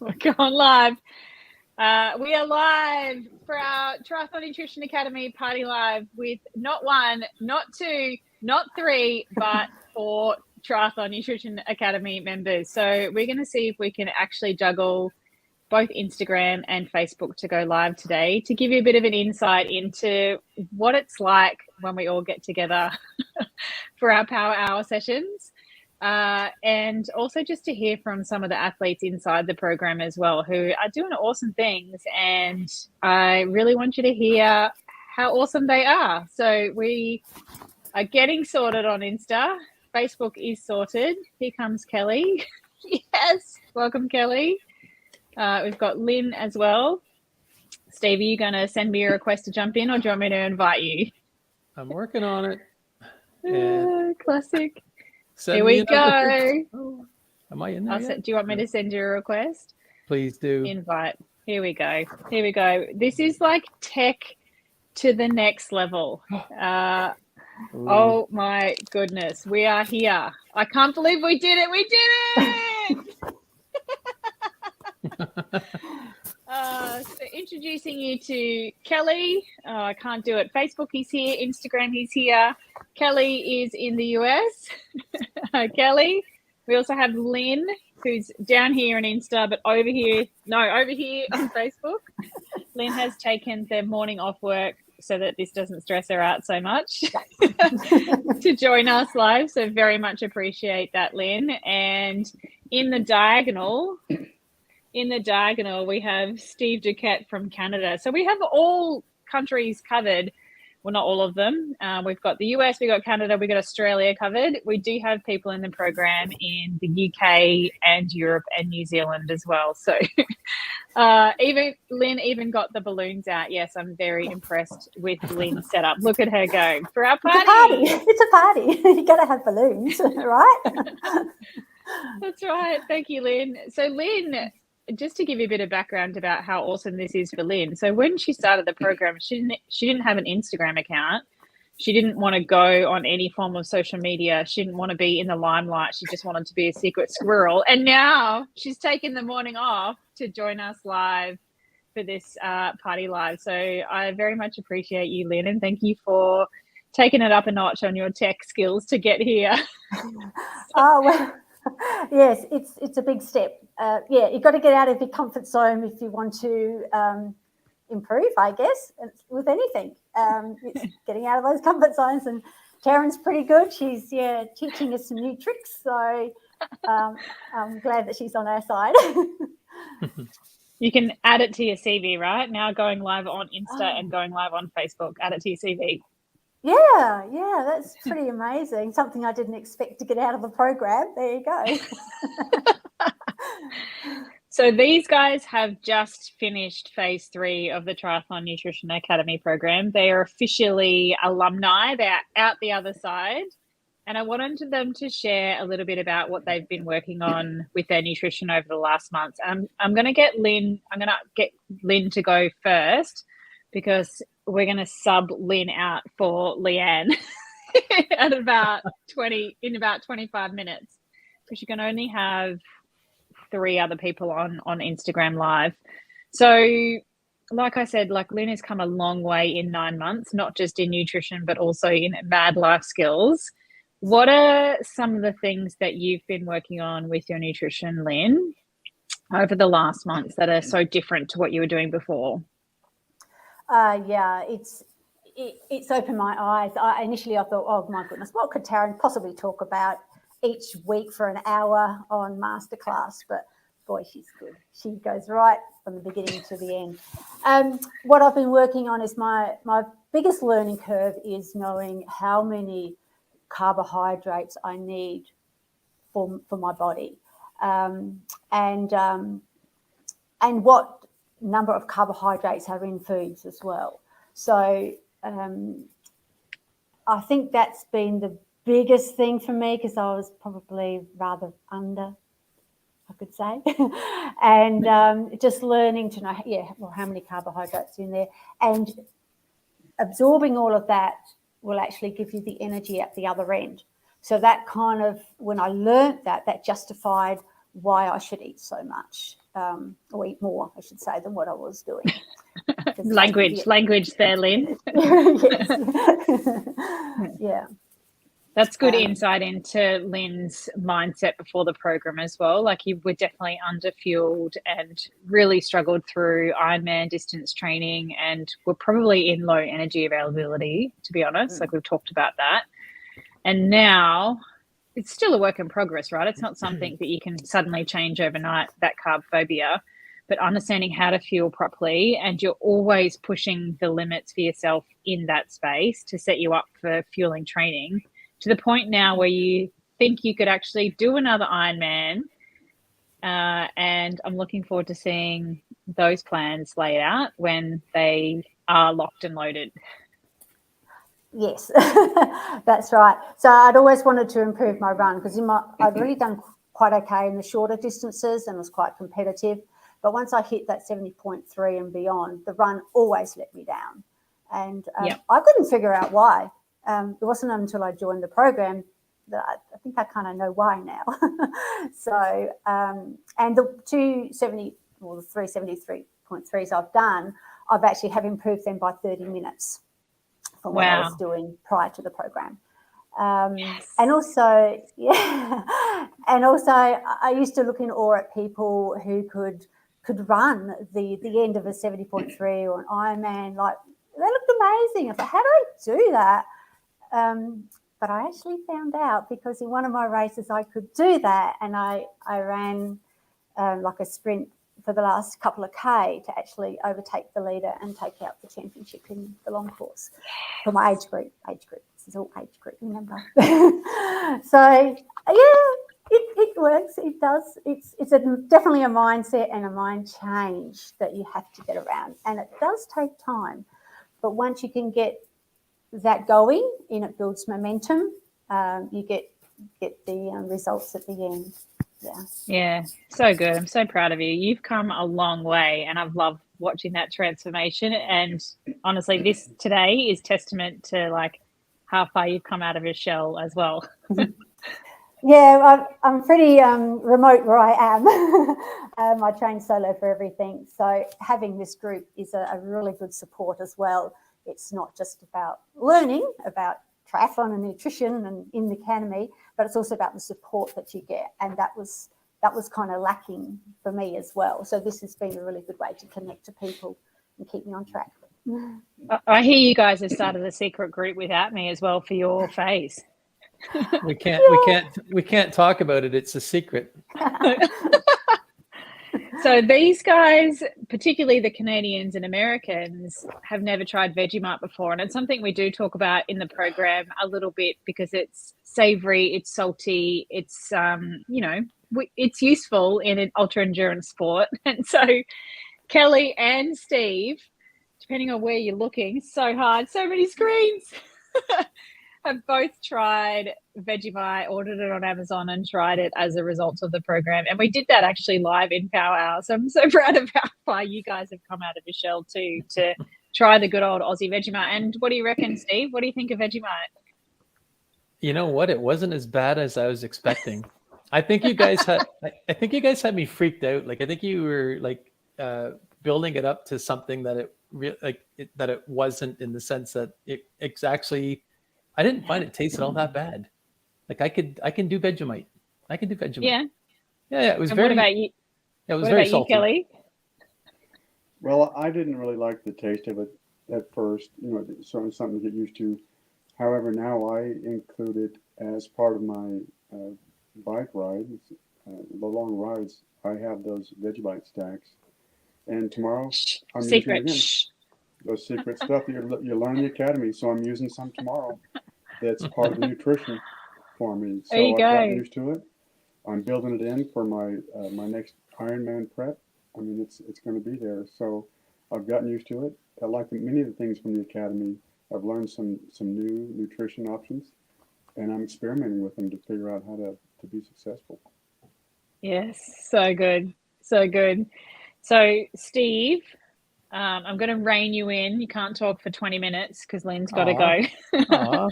We're going live. We are live for our Triathlon Nutrition Academy party live with not one, not two, not three, but 4 Triathlon Nutrition Academy members. So we're going to see if we can actually juggle both Instagram and Facebook to go live today to give you a bit of an insight into what it's like when we all get together for our power hour sessions. And also just to hear from some of the athletes inside the program as well, who are doing awesome things. And I really want you to hear how awesome they are. So we are getting sorted on Insta. Facebook is sorted. Here comes Kelly. Yes. Welcome, Kelly. We've got Lynn as well. Steve, are you going to send me a request to jump in, or do you want me to invite you? I'm working on it. Classic. Here we go. Oh, am I in there yet? Do you want me to send you a request? Please do. Invite. Here we go. Here we go. This is like tech to the next level. Oh my goodness. We are here. I can't believe we did it. We did it. So introducing you to Kelly. I can't do it. Facebook, he's here. Instagram, he's here. Kelly is in the US. Kelly. We also have Lynn, who's down here on Insta, but over here on Facebook. Lynn has taken the morning off work so that this doesn't stress her out so much to join us live. So very much appreciate that, Lynn. And in the diagonal, we have Steve Duquette from Canada. So we have all countries covered. Well, not all of them. We've got the US, we've got Canada, we've got Australia covered. We do have people in the program in the UK and Europe and New Zealand as well. So even Lynn got the balloons out. Yes, I'm very impressed with Lynn's setup. Look at her go for our party. It's a party. You got to have balloons, right? That's right. Thank you, Lynn. So Lynn, just to give you a bit of background about how awesome this is for Lynn. So when she started the program, she didn't have an Instagram account. She didn't want to go on any form of social media. She didn't want to be in the limelight. She just wanted to be a secret squirrel. And now she's taken the morning off to join us live for this party live. So I very much appreciate you, Lynn, and thank you for taking it up a notch on your tech skills to get here. Well, yes, it's a big step. You've got to get out of your comfort zone if you want to improve, I guess, with anything. It's getting out of those comfort zones, and Karen's pretty good. She's teaching us some new tricks, so I'm glad that she's on our side. You can add it to your CV, right? Now going live on Insta and going live on Facebook. Add it to your CV. Yeah, that's pretty amazing. Something I didn't expect to get out of the program. There you go. So these guys have just finished phase 3 of the Triathlon Nutrition Academy program. They are officially alumni. They're out the other side. And I wanted them to share a little bit about what they've been working on with their nutrition over the last month. I'm going to get Lynn to go first, because we're going to sub Lynn out for Leanne in about 25 minutes, because you can only have 3 other people on Instagram live. So like I said, Lynn has come a long way in 9 months, not just in nutrition, but also in mad life skills. What are some of the things that you've been working on with your nutrition, Lynn, over the last months that are so different to what you were doing before? It's opened my eyes. Initially I thought, oh my goodness, what could Taryn possibly talk about each week for an hour on masterclass? But boy, she's good. She goes right from the beginning to the end. What I've been working on is my biggest learning curve is knowing how many carbohydrates I need for my body, and what number of carbohydrates are in foods as well. So I think that's been the biggest thing for me, because I was probably rather under, I could say, and just learning to know, how many carbohydrates are in there, and absorbing all of that will actually give you the energy at the other end. So that kind of, when I learned that justified why I should eat so much. or eat more, I should say, than what I was doing. Language there, Lynn. Yes. Yeah. That's good insight into Lynn's mindset before the program as well. Like, you were definitely underfueled and really struggled through Ironman distance training, and were probably in low energy availability, to be honest. Like, we've talked about that. And now it's still a work in progress, right? It's not something that you can suddenly change overnight, that carb phobia, but understanding how to fuel properly, and you're always pushing the limits for yourself in that space to set you up for fueling training, to the point now where you think you could actually do another Ironman. And I'm looking forward to seeing those plans laid out when they are locked and loaded. Yes, that's right. So I'd always wanted to improve my run, because I'd really done quite okay in the shorter distances and was quite competitive. But once I hit that 70.3 and beyond, the run always let me down. And I couldn't figure out why. It wasn't until I joined the program that I think I kind of know why now. So, and the 270 or the 373.3s I've done, I've actually have improved them by 30 minutes from what I was doing prior to the program. And also, and also I used to look in awe at people who could run the end of a 70.3 or an Ironman. Like, they looked amazing. I thought, how do I do that? But I actually found out because in one of my races I could do that, and I ran like a sprint for the last couple of K to actually overtake the leader and take out the championship in the long course for my age group. This is all age group, remember? So, it works. It does. It's definitely a mindset and a mind change that you have to get around, and it does take time. But once you can get that going, and it builds momentum, you get the results at the end. Yeah, so good. I'm so proud of you. You've come a long way, and I've loved watching that transformation. And honestly, this today is testament to like how far you've come out of your shell as well. Yeah, I'm pretty remote where I am. I train solo for everything. So having this group is a really good support as well. It's not just about learning about triathlon and nutrition and in the academy, but it's also about the support that you get. And that was kind of lacking for me as well. So this has been a really good way to connect to people and keep me on track. I hear you guys have started a secret group without me as well for your phase. We can't talk about it. It's a secret. So these guys, particularly the Canadians and Americans, have never tried Vegemite before. And it's something we do talk about in the program a little bit because it's savory, it's salty, it's, it's useful in an ultra endurance sport. And so Kelly and Steve, depending on where you're looking, so hard, so many screens, have both tried Vegemite, ordered it on Amazon and tried it as a result of the program. And we did that actually live in Power Hour. So I'm so proud of how far you guys have come out of your shell too, to try the good old Aussie Vegemite. And what do you reckon, Steve? What do you think of Vegemite? You know what? It wasn't as bad as I was expecting. I think you guys had me freaked out. Like, I think you were like building it up to something that it wasn't, in the sense that it's actually, I didn't find it tasted all that bad. Like, I can do Vegemite. Yeah. It was very. What about you? It was very salty. Kelly? Well, I didn't really like the taste of it at first. It's certainly something to get used to. However, now I include it as part of my bike rides, the long rides. I have those Vegemite stacks, and tomorrow I'm using it again. Those secret stuff you learn in the academy. So I'm using some tomorrow. That's part of the nutrition for me. So I've gotten used to it. I'm building it in for my my next Ironman prep. I mean, it's going to be there. So I've gotten used to it. I like many of the things from the academy. I've learned some new nutrition options, and I'm experimenting with them to figure out how to be successful. Yes, so good, so good. So Steve, I'm going to rein you in. You can't talk for 20 minutes because Lynn's got to go.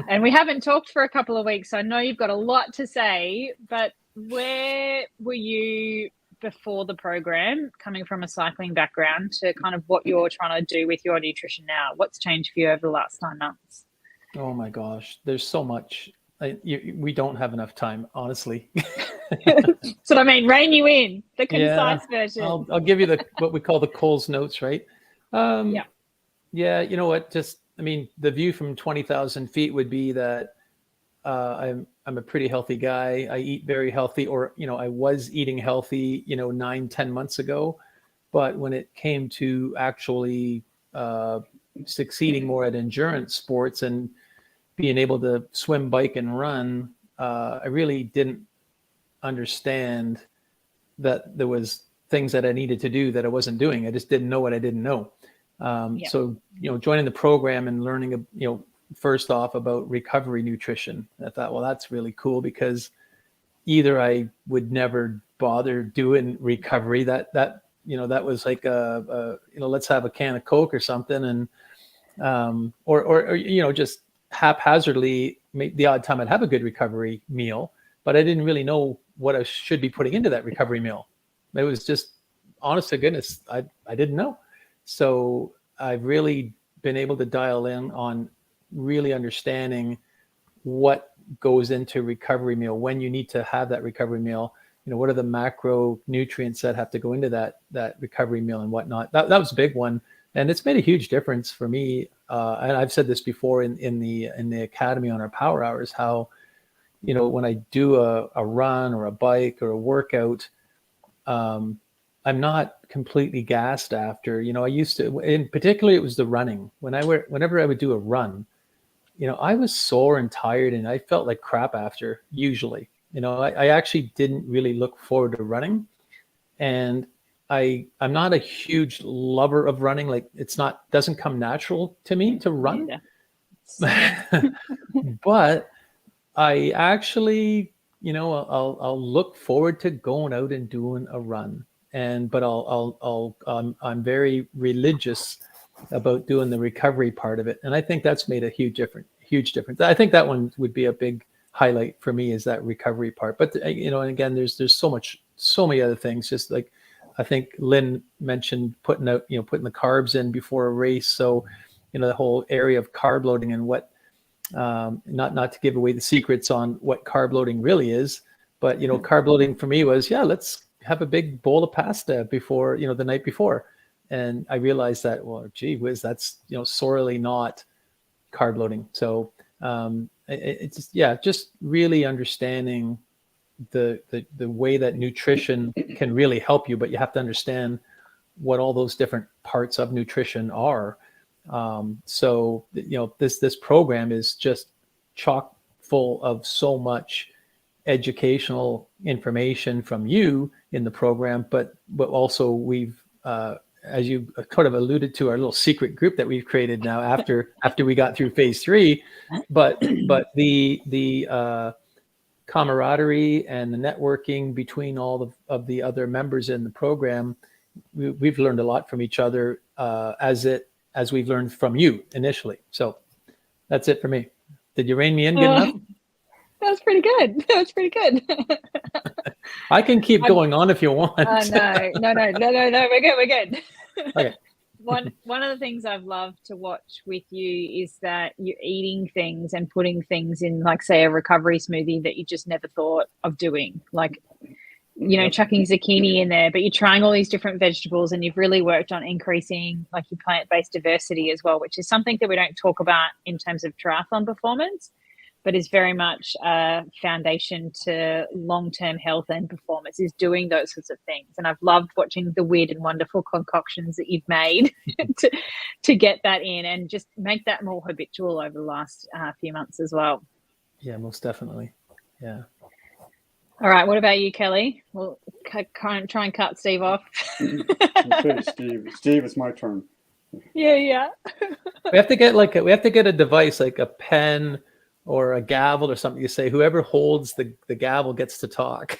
And we haven't talked for a couple of weeks, so I know you've got a lot to say, but where were you before the program, coming from a cycling background, to kind of what you're trying to do with your nutrition now? What's changed for you over the last 9 months? Oh my gosh, there's so much. We don't have enough time, honestly. So I mean, rein you in, the concise version. I'll give you what we call the Cole's notes, right? Yeah, you know what? Just, I mean, the view from 20,000 feet would be that I'm a pretty healthy guy. I eat very healthy, or, I was eating healthy, 9-10 months ago. But when it came to actually succeeding more at endurance sports and being able to swim, bike, and run, I really didn't understand that there was things that I needed to do that I wasn't doing. I just didn't know what I didn't know. So, joining the program and learning, first off about recovery nutrition, I thought, well, that's really cool, because either I would never bother doing recovery, that was like let's have a can of Coke or something, and or just haphazardly, the odd time I'd have a good recovery meal, but I didn't really know what I should be putting into that recovery meal. It was just, honest to goodness, I didn't know. So I've really been able to dial in on really understanding what goes into recovery meal, when you need to have that recovery meal, what are the macronutrients that have to go into that recovery meal and whatnot. That was a big one. And it's made a huge difference for me. And I've said this before in the academy on our power hours, how, when I do a run or a bike or a workout, I'm not completely gassed after. I used to, in particular, it was the running. Whenever I would do a run, I was sore and tired, and I felt like crap after, usually. I actually didn't really look forward to running. And I'm not a huge lover of running. Like, doesn't come natural to me to run. But I actually, I'll look forward to going out and doing a run. But I'm very religious about doing the recovery part of it. And I think that's made a huge difference. I think that one would be a big highlight for me, is that recovery part. But, and again, there's so many other things. Just like, I think Lynn mentioned putting the carbs in before a race. So, the whole area of carb loading, and what, not to give away the secrets on what carb loading really is, but, carb loading for me was, let's have a big bowl of pasta before, the night before. And I realized that, well, gee whiz, that's, sorely not carb loading. So it's just really understanding the way that nutrition can really help you, but you have to understand what all those different parts of nutrition are. So this program is just chock full of so much educational information from you in the program, but also we've, as you kind of alluded to, our little secret group that we've created now after we got through phase 3, but the camaraderie and the networking between all of the other members in the program, we've learned a lot from each other, as we've learned from you initially. So that's it for me. Did you rein me in good enough? That was pretty good. I can keep going on if you want. No, we're good. Okay. One of the things I've loved to watch with you is that you're eating things and putting things in, like, say, a recovery smoothie that you just never thought of doing, like, chucking zucchini in there, but you're trying all these different vegetables, and you've really worked on increasing, like, your plant-based diversity as well, which is something that we don't talk about in terms of triathlon performance, but is very much a foundation to long-term health and performance, is doing those sorts of things. And I've loved watching the weird and wonderful concoctions that you've made to get that in, and just make that more habitual over the last few months as well. Yeah, most definitely. Yeah. All right. What about you, Kelly? We'll try and cut Steve off. Okay, Steve, it's my turn. Yeah. We have to get a device, like a pen or a gavel or something. You say, whoever holds the gavel gets to talk.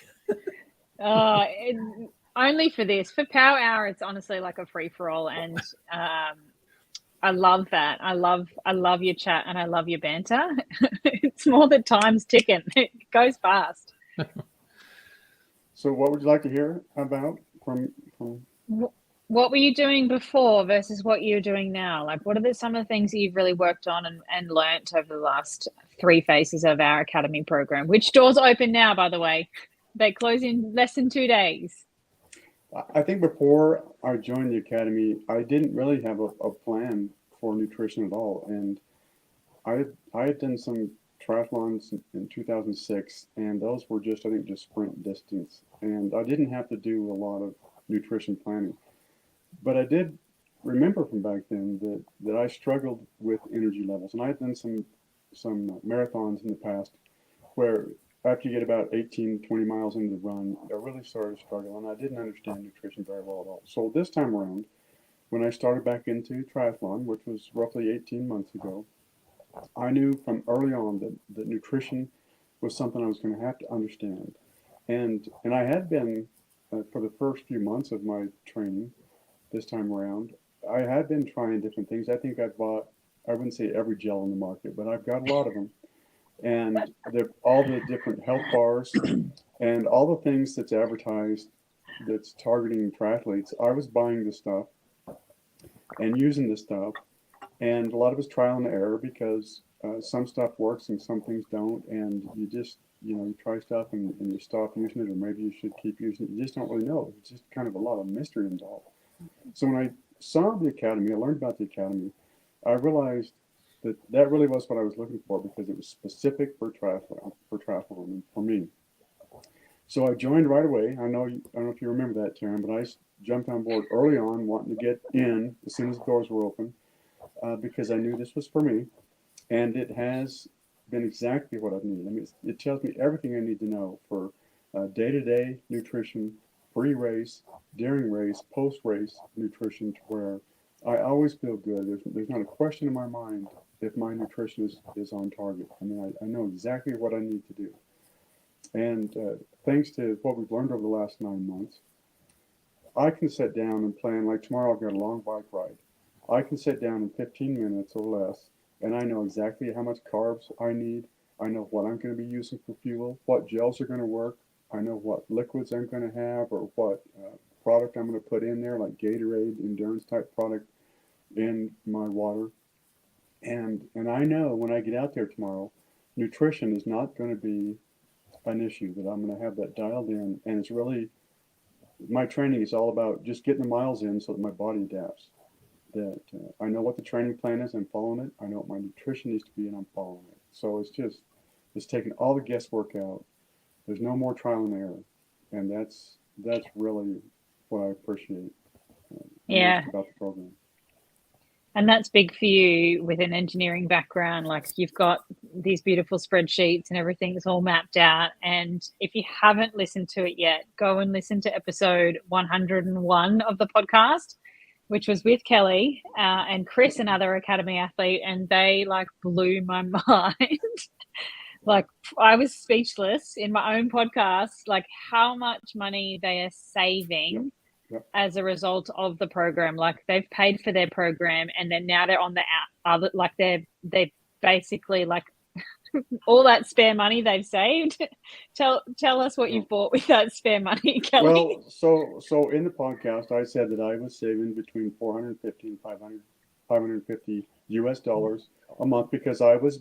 Only for this. For Power Hour, it's honestly like a free-for-all, and I love that. I love your chat, and I love your banter. It's more the time's ticking. It goes fast. So what would you like to hear about from What were you doing before versus what you're doing now? Like, what are some of the things that you've really worked on and learnt over the last 3 phases of our academy program, which doors open now, by the way. They close in less than 2 days. I think before I joined the academy, I didn't really have a plan for nutrition at all. And I had done some triathlons in 2006, and those were just, I think, just sprint distance. And I didn't have to do a lot of nutrition planning. But I did remember from back then that I struggled with energy levels. And I had done some marathons in the past where after you get about 18, 20 miles into the run, I really started to struggle, and I didn't understand nutrition very well at all. So this time around, when I started back into triathlon, which was roughly 18 months ago, I knew from early on that nutrition was something I was going to have to understand. And I had been, for the first few months of my training this time around, I had been trying different things. I think I've bought, I wouldn't say every gel in the market, but I've got a lot of them. And all the different health bars and all the things that's advertised that's targeting triathletes, I was buying this stuff and using this stuff. And a lot of it's trial and error because some stuff works and some things don't. And you just, you try stuff and you stop using it, or maybe you should keep using it. You just don't really know. It's just kind of a lot of mystery involved. So when I saw the academy, I learned about the academy, I realized that really was what I was looking for because it was specific for triathlon and for me. So I joined right away. I don't know if you remember that, Taryn, but I jumped on board early on, wanting to get in as soon as the doors were open, because I knew this was for me, and it has been exactly what I've needed. I mean, it tells me everything I need to know for day-to-day nutrition, pre-race, during race, post-race nutrition, to where I always feel good. There's not a question in my mind if my nutrition is on target. I mean, I know exactly what I need to do. And thanks to what we've learned over the last 9 months, I can sit down and plan, like tomorrow I've got a long bike ride. I can sit down in 15 minutes or less, and I know exactly how much carbs I need. I know what I'm going to be using for fuel, what gels are going to work. I know what liquids I'm going to have, or what product I'm going to put in there, like Gatorade, endurance type product in my water. And I know when I get out there tomorrow, nutrition is not going to be an issue, that I'm going to have that dialed in. And it's really, my training is all about just getting the miles in so that my body adapts. That I know what the training plan is, I'm following it. I know what my nutrition needs to be, and I'm following it. So it's taking all the guesswork out. There's no more trial and error. And that's really what I appreciate about the program. And that's big for you with an engineering background. Like, you've got these beautiful spreadsheets and everything's all mapped out. And if you haven't listened to it yet, go and listen to episode 101 of the podcast, which was with Kelly and Chris, another academy athlete. And they blew my mind. I was speechless in my own podcast, how much money they are saving. Yep. As a result of the program. They've paid for their program, and then now they're on the other, they're basically all that spare money they've saved. Tell us what you've bought with that spare money, Kelly. Well, so in the podcast, I said that I was saving between $450 and $550 US dollars a month, because I was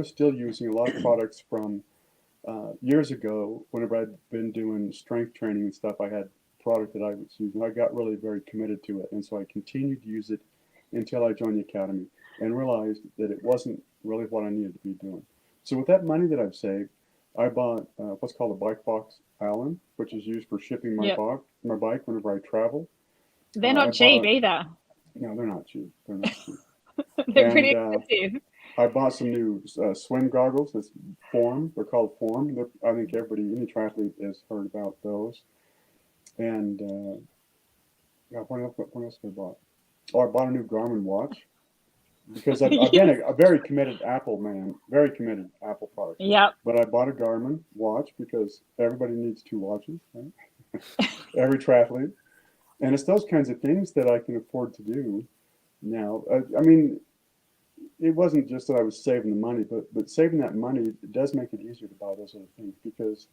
still using a lot of products from years ago. Whenever I'd been doing strength training and stuff, I had product that I was using. I got really very committed to it, and so I continued to use it until I joined the academy and realized that it wasn't really what I needed to be doing. So with that money that I've saved, I bought what's called a bike box Allen, which is used for shipping my bike whenever I travel. They're not cheap either. No, they're not cheap. They're not cheap. They're pretty expensive. I bought some new swim goggles. That's Form. They're called Form. I think any triathlete has heard about those. And what else have I bought? Oh, I bought a new Garmin watch, because I've been a very committed Apple man, very committed Apple product. Yeah. But I bought a Garmin watch because everybody needs 2 watches, right? Every triathlete. And it's those kinds of things that I can afford to do now. I mean, it wasn't just that I was saving the money, but saving that money, it does make it easier to buy those other things, because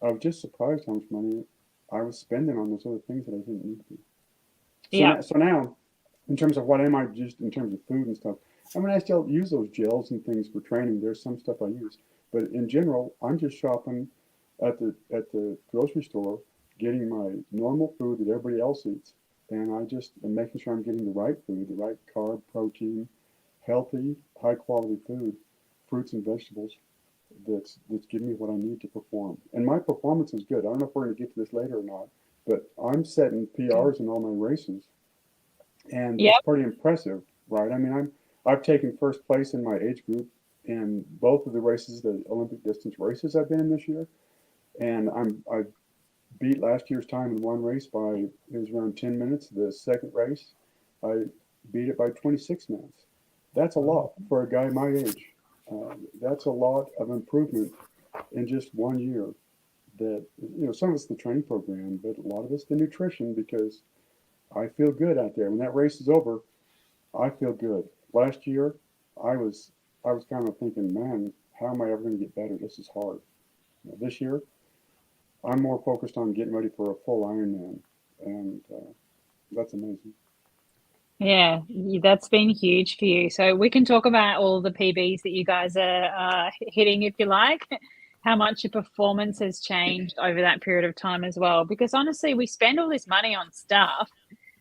I was just surprised how much money I was spending on those other things that I didn't need to. Yeah. So now, in terms of what I might just in terms of food and stuff, I mean, I still use those gels and things for training. There's some stuff I use, but in general, I'm just shopping at the grocery store, getting my normal food that everybody else eats, and I just am making sure I'm getting the right food, the right carb, protein, healthy, high quality food, fruits and vegetables. That's giving me what I need to perform, and my performance is good. I don't know if we're going to get to this later or not, but I'm setting PRs in all my races, and Yep. it's pretty impressive, right? I mean, I've taken first place in my age group in both of the races, the Olympic distance races I've been in this year, and I beat last year's time in one race by, it was around 10 minutes. The second race, I beat it by 26 minutes. That's a lot for a guy my age. That's a lot of improvement in just 1 year. That, you know, some of it's the training program, but a lot of it's the nutrition, because I feel good out there. When that race is over, I feel good. Last year, I was kind of thinking, man, how am I ever going to get better? This is hard. This year, I'm more focused on getting ready for a full Ironman, and that's amazing. Yeah, that's been huge for you. So we can talk about all the PBs that you guys are hitting, if you like, how much your performance has changed over that period of time as well. Because honestly, we spend all this money on stuff,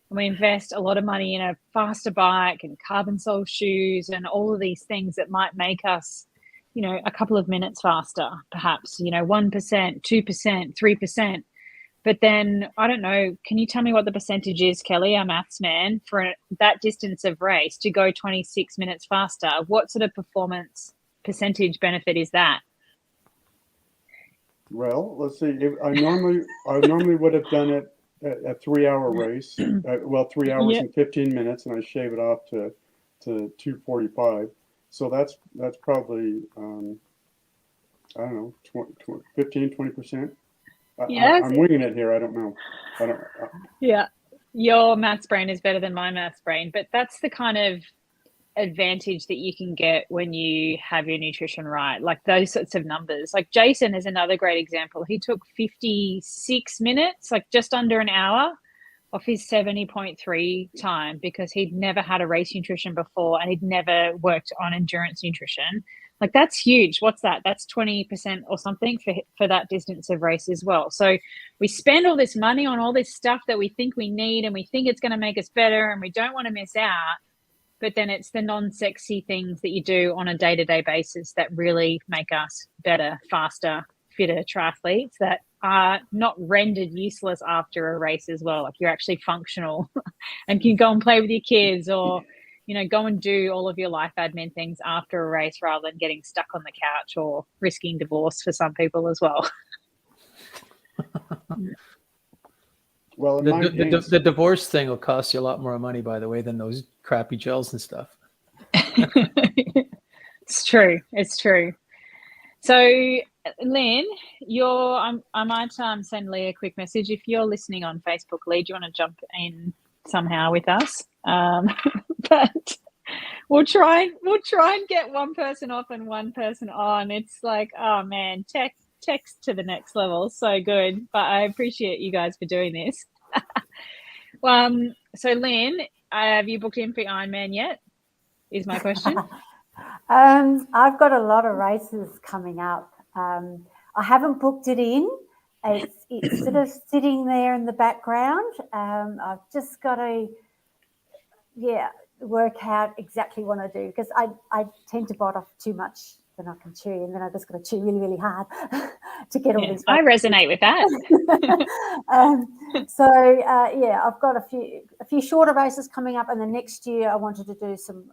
and we invest a lot of money in a faster bike and carbon sole shoes and all of these things that might make us, you know, a couple of minutes faster, perhaps, you know, 1%, 2%, 3%. But then, I don't know, can you tell me what the percentage is, Kelly, our maths man, for that distance of race to go 26 minutes faster? What sort of performance percentage benefit is that? Well, let's see. I normally would have done it a 3 hour race. 3 hours Yeah. and 15 minutes, and I shave it off to 2:45. So that's probably I don't know, 15-20%. Yes. I'm winging it here. I don't know. Yeah. Your maths brain is better than my maths brain, but that's the kind of advantage that you can get when you have your nutrition right. Like those sorts of numbers. Like Jason is another great example. He took 56 minutes, like just under an hour, off his 70.3 time, because he'd never had a race nutrition before and he'd never worked on endurance nutrition. Like that's huge. What's that? That's 20% or something for that distance of race as well. So we spend all this money on all this stuff that we think we need and we think it's going to make us better and we don't want to miss out. But then it's the non-sexy things that you do on a day-to-day basis that really make us better, faster, fitter triathletes that are not rendered useless after a race as well. Like you're actually functional and can go and play with your kids, or, you know, go and do all of your life admin things after a race rather than getting stuck on the couch or risking divorce for some people as well. Well, in my case, The divorce thing will cost you a lot more money, by the way, than those crappy gels and stuff. It's true. It's true. So, Lynn, I might send Lee a quick message. If you're listening on Facebook, Lee, do you want to jump in somehow with us? But we'll try and get one person off and one person on. It's like, oh man, text to the next level. So good. But I appreciate you guys for doing this. So Lynn, have you booked in for Ironman yet? Is my question. I've got a lot of races coming up. I haven't booked it in. It's sort of sitting there in the background. I've just got to, work out exactly what I do, because I tend to bite off too much than I can chew, and then I just got to chew really, really hard to get all these. I resonate with that. I've got a few shorter races coming up, and then next year I wanted to do some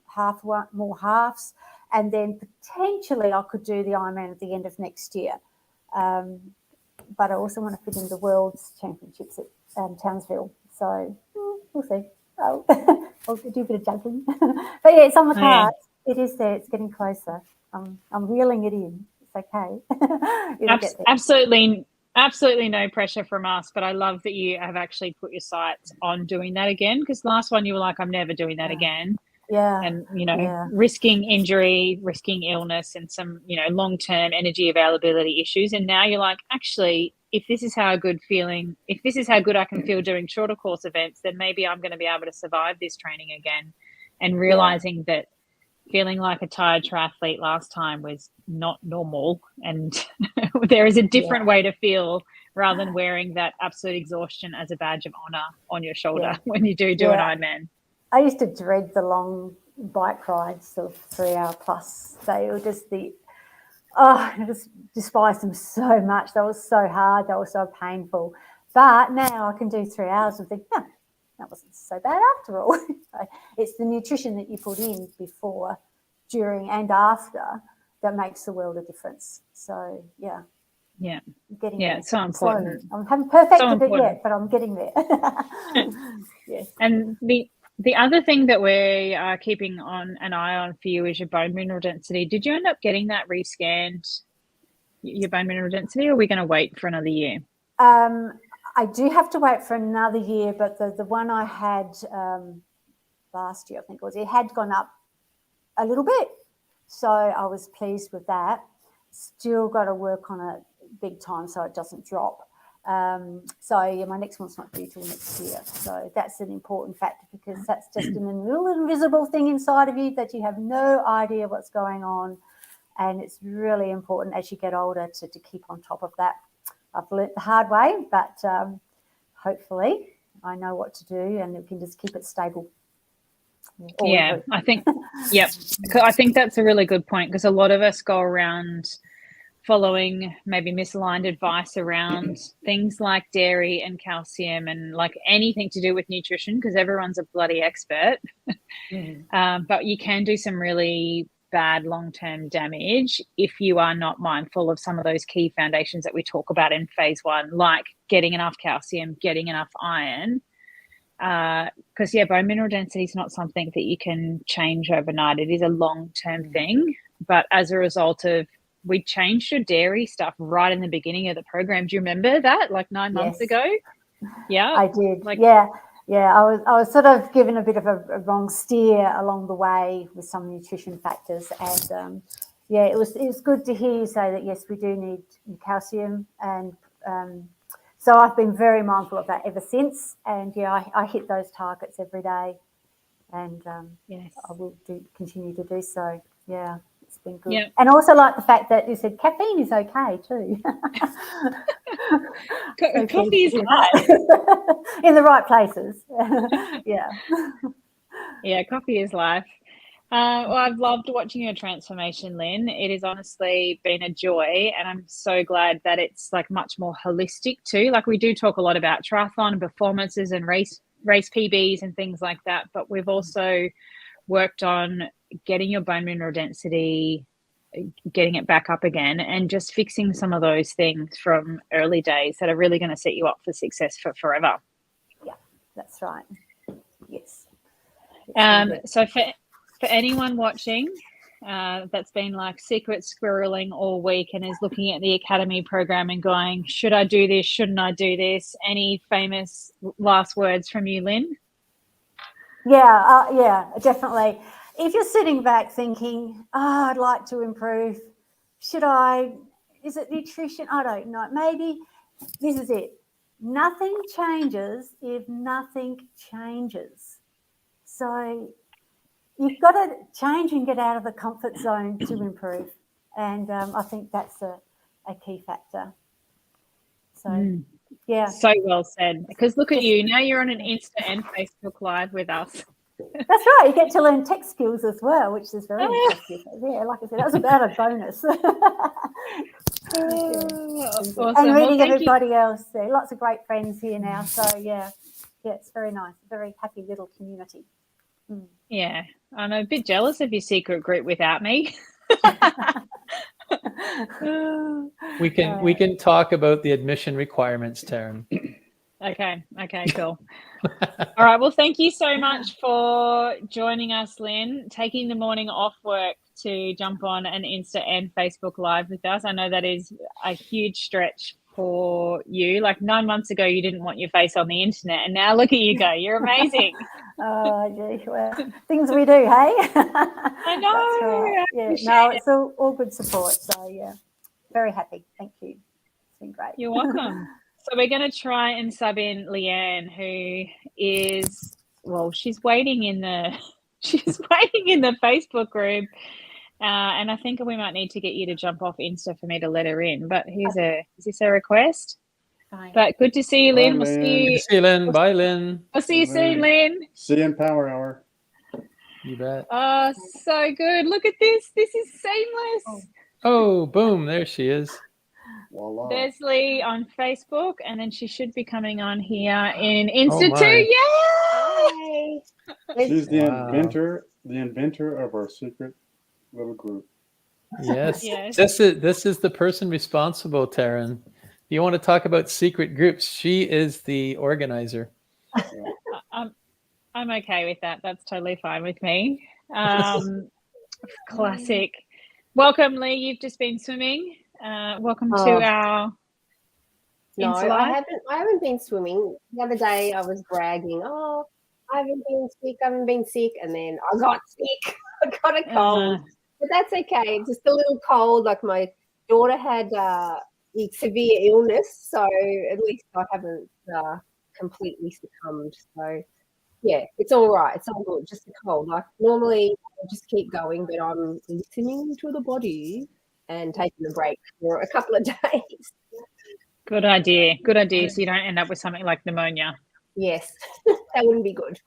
more halves, and then potentially I could do the Ironman at the end of next year. But I also want to fit in the World's Championships at Townsville, so we'll see. I'll do a bit of juggling. But yeah, it's on the cards. It is there. It's getting closer. I'm reeling it in. It's okay. Absolutely no pressure from us, but I love that you have actually put your sights on doing that again, because last one you were like, I'm never doing that again. Yeah. And, risking injury, risking illness and some, long-term energy availability issues. And now you're like, actually, if this is how good I can feel doing shorter course events, then maybe I'm going to be able to survive this training again. And realizing that feeling like a tired triathlete last time was not normal, and there is a different way to feel rather than wearing that absolute exhaustion as a badge of honor on your shoulder when you do an Ironman. I used to dread the long bike rides of 3 hour plus. They were just I just despised them so much. They were so hard. They were so painful. But now I can do 3 hours and think, that wasn't so bad after all. It's the nutrition that you put in before, during and after that makes the world of difference. So, Yeah, it's so important. I haven't perfected it yet, but I'm getting there. Yes. And the other thing that we are keeping an eye on for you is your bone mineral density. Did you end up getting that rescanned, your bone mineral density, or are we going to wait for another year? I do have to wait for another year, but the one I had last year, I think it had gone up a little bit. So I was pleased with that. Still got to work on it big time so it doesn't drop. My next one's not due till next year. So that's an important factor, because that's just a little invisible thing inside of you that you have no idea what's going on. And it's really important as you get older to keep on top of that. I've learnt the hard way, but hopefully I know what to do and we can just keep it stable. I think, I think that's a really good point, because a lot of us go around following maybe misaligned advice around things like dairy and calcium and like anything to do with nutrition, because everyone's a bloody expert. But you can do some really bad long-term damage if you are not mindful of some of those key foundations that we talk about in phase 1, like getting enough calcium, getting enough iron. Because bone mineral density is not something that you can change overnight. It is a long-term thing. But as a result of, we changed your dairy stuff right in the beginning of the program. Do you remember that, like 9 months ago? Yeah, I did. I was sort of given a bit of a wrong steer along the way with some nutrition factors, and it was good to hear you say that. Yes, we do need calcium, and so I've been very mindful of that ever since. And I hit those targets every day, and I will continue to do so. Yeah, it's been good. Yep. And also like the fact that you said caffeine is okay too. Coffee is life. In the right places. Coffee is life. Well, I've loved watching your transformation, Lynn. It has honestly been a joy, and I'm so glad that it's like much more holistic too. Like, we do talk a lot about triathlon and performances and race PBs and things like that, but we've also worked on getting your bone mineral density, getting it back up again, and just fixing some of those things from early days that are really going to set you up for success for forever. Yeah, that's right. Yes. So for anyone watching that's been like secret squirreling all week and is looking at the Academy program and going, should I do this? Shouldn't I do this? Any famous last words from you, Lynn? Yeah, definitely. If you're sitting back thinking, I'd like to improve, is it nutrition? I don't know. Maybe this is it. Nothing changes if nothing changes. So you've got to change and get out of the comfort zone to improve. And I think that's a key factor. So, So well said. Because look at you. Now you're on an Insta and Facebook Live with us. That's right. You get to learn tech skills as well, which is very impressive. Yeah, like I said, that was about a bonus. Awesome. And meeting everybody else. Lots of great friends here now. So, it's very nice. Very happy little community. Yeah, I'm a bit jealous of your secret group without me. We can talk about the admission requirements, Taryn. Okay, cool. All right, well, thank you so much for joining us, Lynn, taking the morning off work to jump on an Insta and Facebook Live with us. I know that is a huge stretch for you. Like 9 months ago, you didn't want your face on the internet, and now look at you go. You're amazing. Oh, gee, well, things we do, hey? I know. Right. Yeah, no, it's all good support. So, very happy. Thank you. been great. You're welcome. So we're going to try and sub in Leanne, who is, well, she's waiting in the Facebook group. And I think we might need to get you to jump off Insta for me to let her in. But is this a request? Fine. But good to see you, Lynn. Bye, We'll Lynn. see you. See you, Lynn. Bye, Lynn. I'll see you soon, Lynn. See you in Power Hour. You bet. Oh, so good. Look at this. This is seamless. Oh, boom. There she is. Voila. There's Lee on Facebook, and then she should be coming on here in Insta my. too. Yay! Hi. She's the Wow. inventor of our secret little group. Yes. Yes. This is the person responsible, Taryn. You want to talk about secret groups? She is the organizer. I'm okay with that. That's totally fine with me. Classic. Welcome, Lee. You've just been swimming. Welcome to our No, Insta Live. I haven't been swimming. The other day I was bragging, I haven't been sick, and then I got sick. I got a cold. But that's okay. It's just a little cold. Like my daughter had severe illness, so at least I haven't completely succumbed. So yeah, it's all right. It's all good. Just a cold. Like normally I just keep going, but I'm listening to the body and taking a break for a couple of days. Good idea. Good idea. So you don't end up with something like pneumonia. Yes, that wouldn't be good.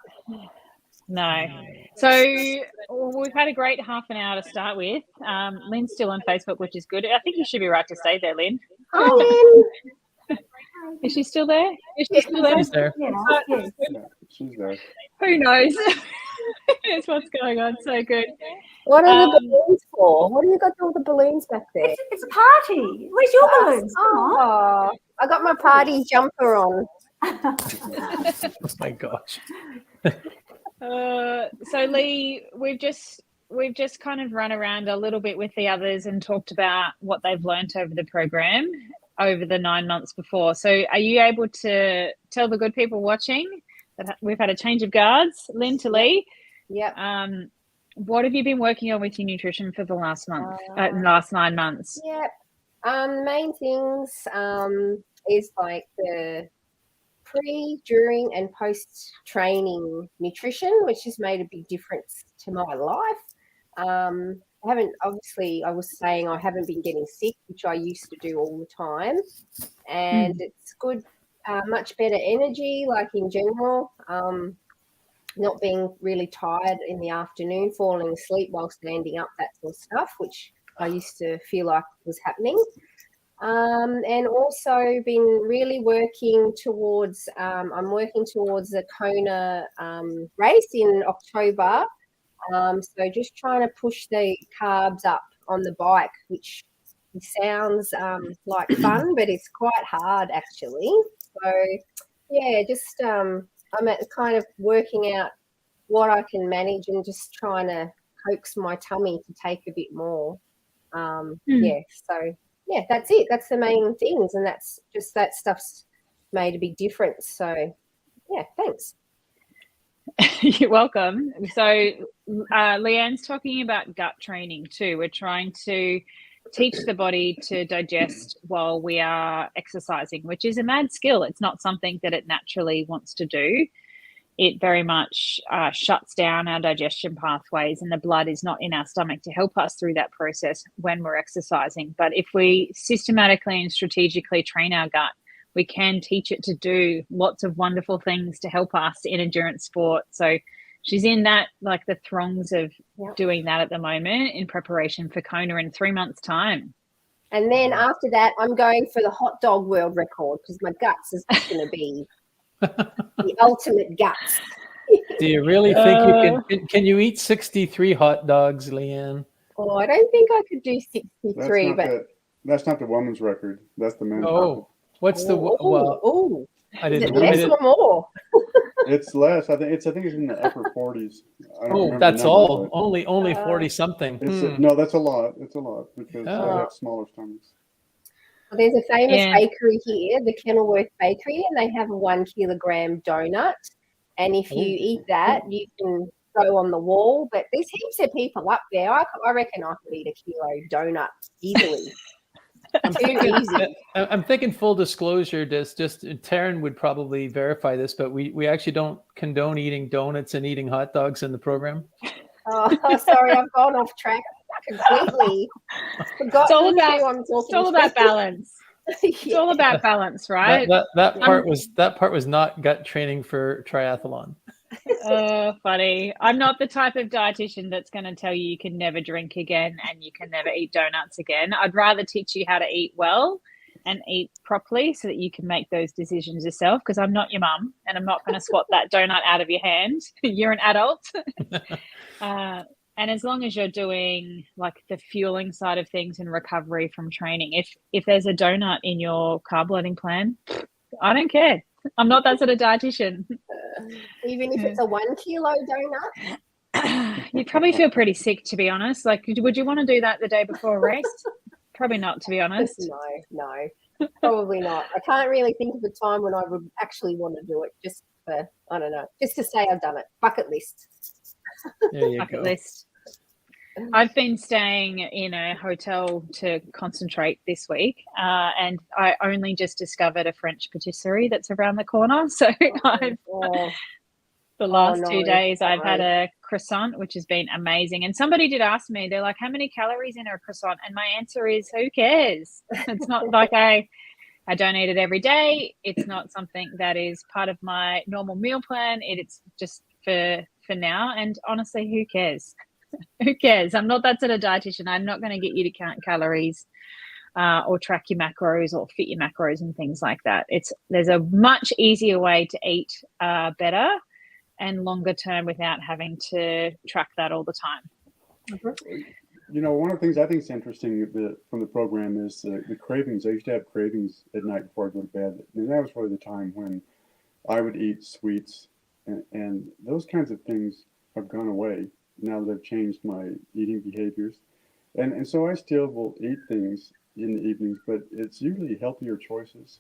No. So we've had a great half an hour to start with. Lynn's still on Facebook, which is good. I think you should be right to stay there, Lynn. Oh, Is she still there? Is she still there? She's there. Yeah, yes. Yeah, she's there. Who knows? That's what's going on. So good. what are the balloons for? What have you got all the balloons back there? It's a party. Where's your balloons? Come on. Oh, I got my party jumper on. Oh my gosh. So Lee, we've just kind of run around a little bit with the others and talked about what they've learnt over the program over the 9 months before. So are you able to tell the good people watching that we've had a change of guards, Lynn to Lee? Yep. What have you been working on with your nutrition for the last last 9 months? Yep. Main things is like the pre, during, and post-training nutrition, which has made a big difference to my life. I was saying I haven't been getting sick, which I used to do all the time. And it's good, much better energy, like in general, not being really tired in the afternoon, falling asleep while standing up, that sort of stuff, which I used to feel like was happening. And also been really working towards, I'm working towards a Kona race in October. So just trying to push the carbs up on the bike, which sounds like fun, but it's quite hard actually. So yeah, just I'm at kind of working out what I can manage and just trying to coax my tummy to take a bit more. Yeah, so yeah, that's it. That's the main things, and that's just that stuff's made a big difference. So yeah, thanks. You're welcome. So Leanne's talking about gut training too. We're trying to teach the body to digest while we are exercising, which is a mad skill. It's not something that it naturally wants to do. It very much shuts down our digestion pathways, and the blood is not in our stomach to help us through that process when we're exercising. But if we systematically and strategically train our gut, we can teach it to do lots of wonderful things to help us in endurance sport. So she's in that, like the throngs of doing that at the moment in preparation for Kona in 3 months' time. And then after that, I'm going for the hot dog world record because my guts is just going to be the ultimate guts. Do you really think you can you eat 63 hot dogs, Leanne? Oh, I don't think I could do 63, That's not the woman's record. That's the men's record. Oh, what's the well? I is didn't it less or more? It's less. I think it's in the upper 40s. I don't remember that's the all. number, Only 40 something. No, that's a lot. It's a lot because I have smaller stomachs. Well, there's a famous bakery here, the Kenilworth Bakery, and they have a 1 kilogram donut. And if you eat that, you can go on the wall. But there's heaps of people up there. I reckon I could eat a kilo donut easily. Too easy. I'm thinking full disclosure, just Taryn would probably verify this, but we actually don't condone eating donuts and eating hot dogs in the program. Oh, sorry, I've gone off track completely. It's all about balance. It's Yeah. all about balance, right? That part was not gut training for triathlon. Oh, funny. I'm not the type of dietitian that's going to tell you can never drink again and you can never eat donuts again. I'd rather teach you how to eat well and eat properly so that you can make those decisions yourself, because I'm not your mum and I'm not going to swat that donut out of your hand. You're an adult. And as long as you're doing like the fueling side of things and recovery from training, if there's a donut in your carb loading plan, I don't care. I'm not that sort of dietitian. Even if it's a 1 kilo donut? You'd probably feel pretty sick, to be honest. Like, would you want to do that the day before a race? Probably not, to be honest. No, probably not. I can't really think of a time when I would actually want to do it, just for, I don't know, just to say I've done it. Bucket list. There you Bucket go. list. I've been staying in a hotel to concentrate this week, and I only just discovered a French patisserie that's around the corner. So the last 2 days I've had a croissant, which has been amazing. And somebody did ask me, they're like, how many calories in a croissant? And my answer is, who cares? It's not like I don't eat it every day. It's not something that is part of my normal meal plan. It's just for now. And honestly, who cares? Who cares? I'm not that sort of dietitian. I'm not going to get you to count calories or track your macros or fit your macros and things like that. There's a much easier way to eat better and longer term without having to track that all the time. You know, one of the things I think is interesting from the program is the cravings. I used to have cravings at night before I go to bed, and that was probably the time when I would eat sweets, and those kinds of things have gone away now that I've changed my eating behaviors. And so I still will eat things in the evenings, but it's usually healthier choices.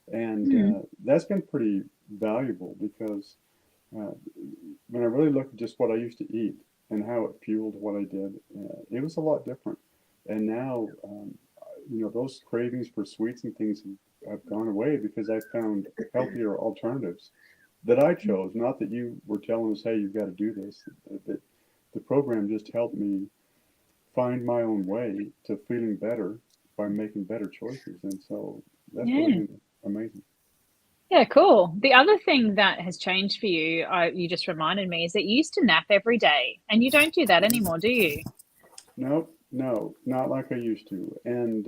And that's been pretty valuable because when I really looked at just what I used to eat and how it fueled what I did, it was a lot different. And now, you know, those cravings for sweets and things have gone away because I found healthier alternatives that I chose. Not that you were telling us, hey, you've got to do this. That the program just helped me find my own way to feeling better by making better choices. And so that's really been amazing. Yeah, cool. The other thing that has changed for you, you just reminded me, is that you used to nap every day, and you don't do that anymore, do you? No, not like I used to. And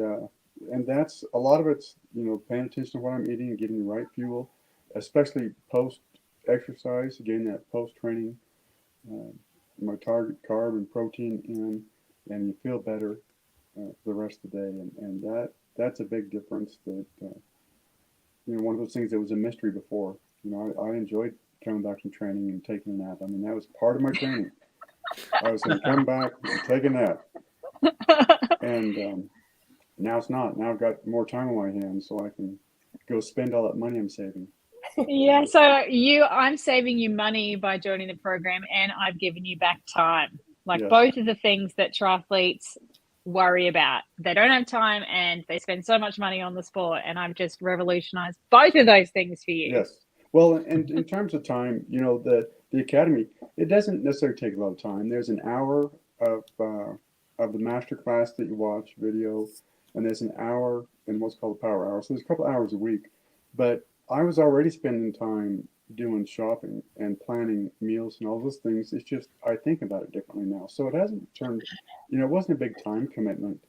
that's a lot of it's, you know, paying attention to what I'm eating and getting the right fuel, especially post exercise, getting that post training, my target carb and protein in, and you feel better the rest of the day. And that's a big difference that, you know, one of those things that was a mystery before. You know, I enjoyed coming back from training and taking a nap. I mean, that was part of my training. I was going to come back and take a nap. And now it's not. Now I've got more time on my hands, so I can go spend all that money I'm saving. Yeah, so I'm saving you money by joining the program, and I've given you back time. Like both of the things that triathletes worry about. They don't have time and they spend so much money on the sport, and I've just revolutionized both of those things for you. Yes. Well, and in terms of time, you know, the academy, it doesn't necessarily take a lot of time. There's an hour of the master class that you watch video, and there's an hour in what's called a power hour. So there's a couple hours a week. But I was already spending time doing shopping and planning meals and all those things. It's just I think about it differently now. So it hasn't turned, you know, it wasn't a big time commitment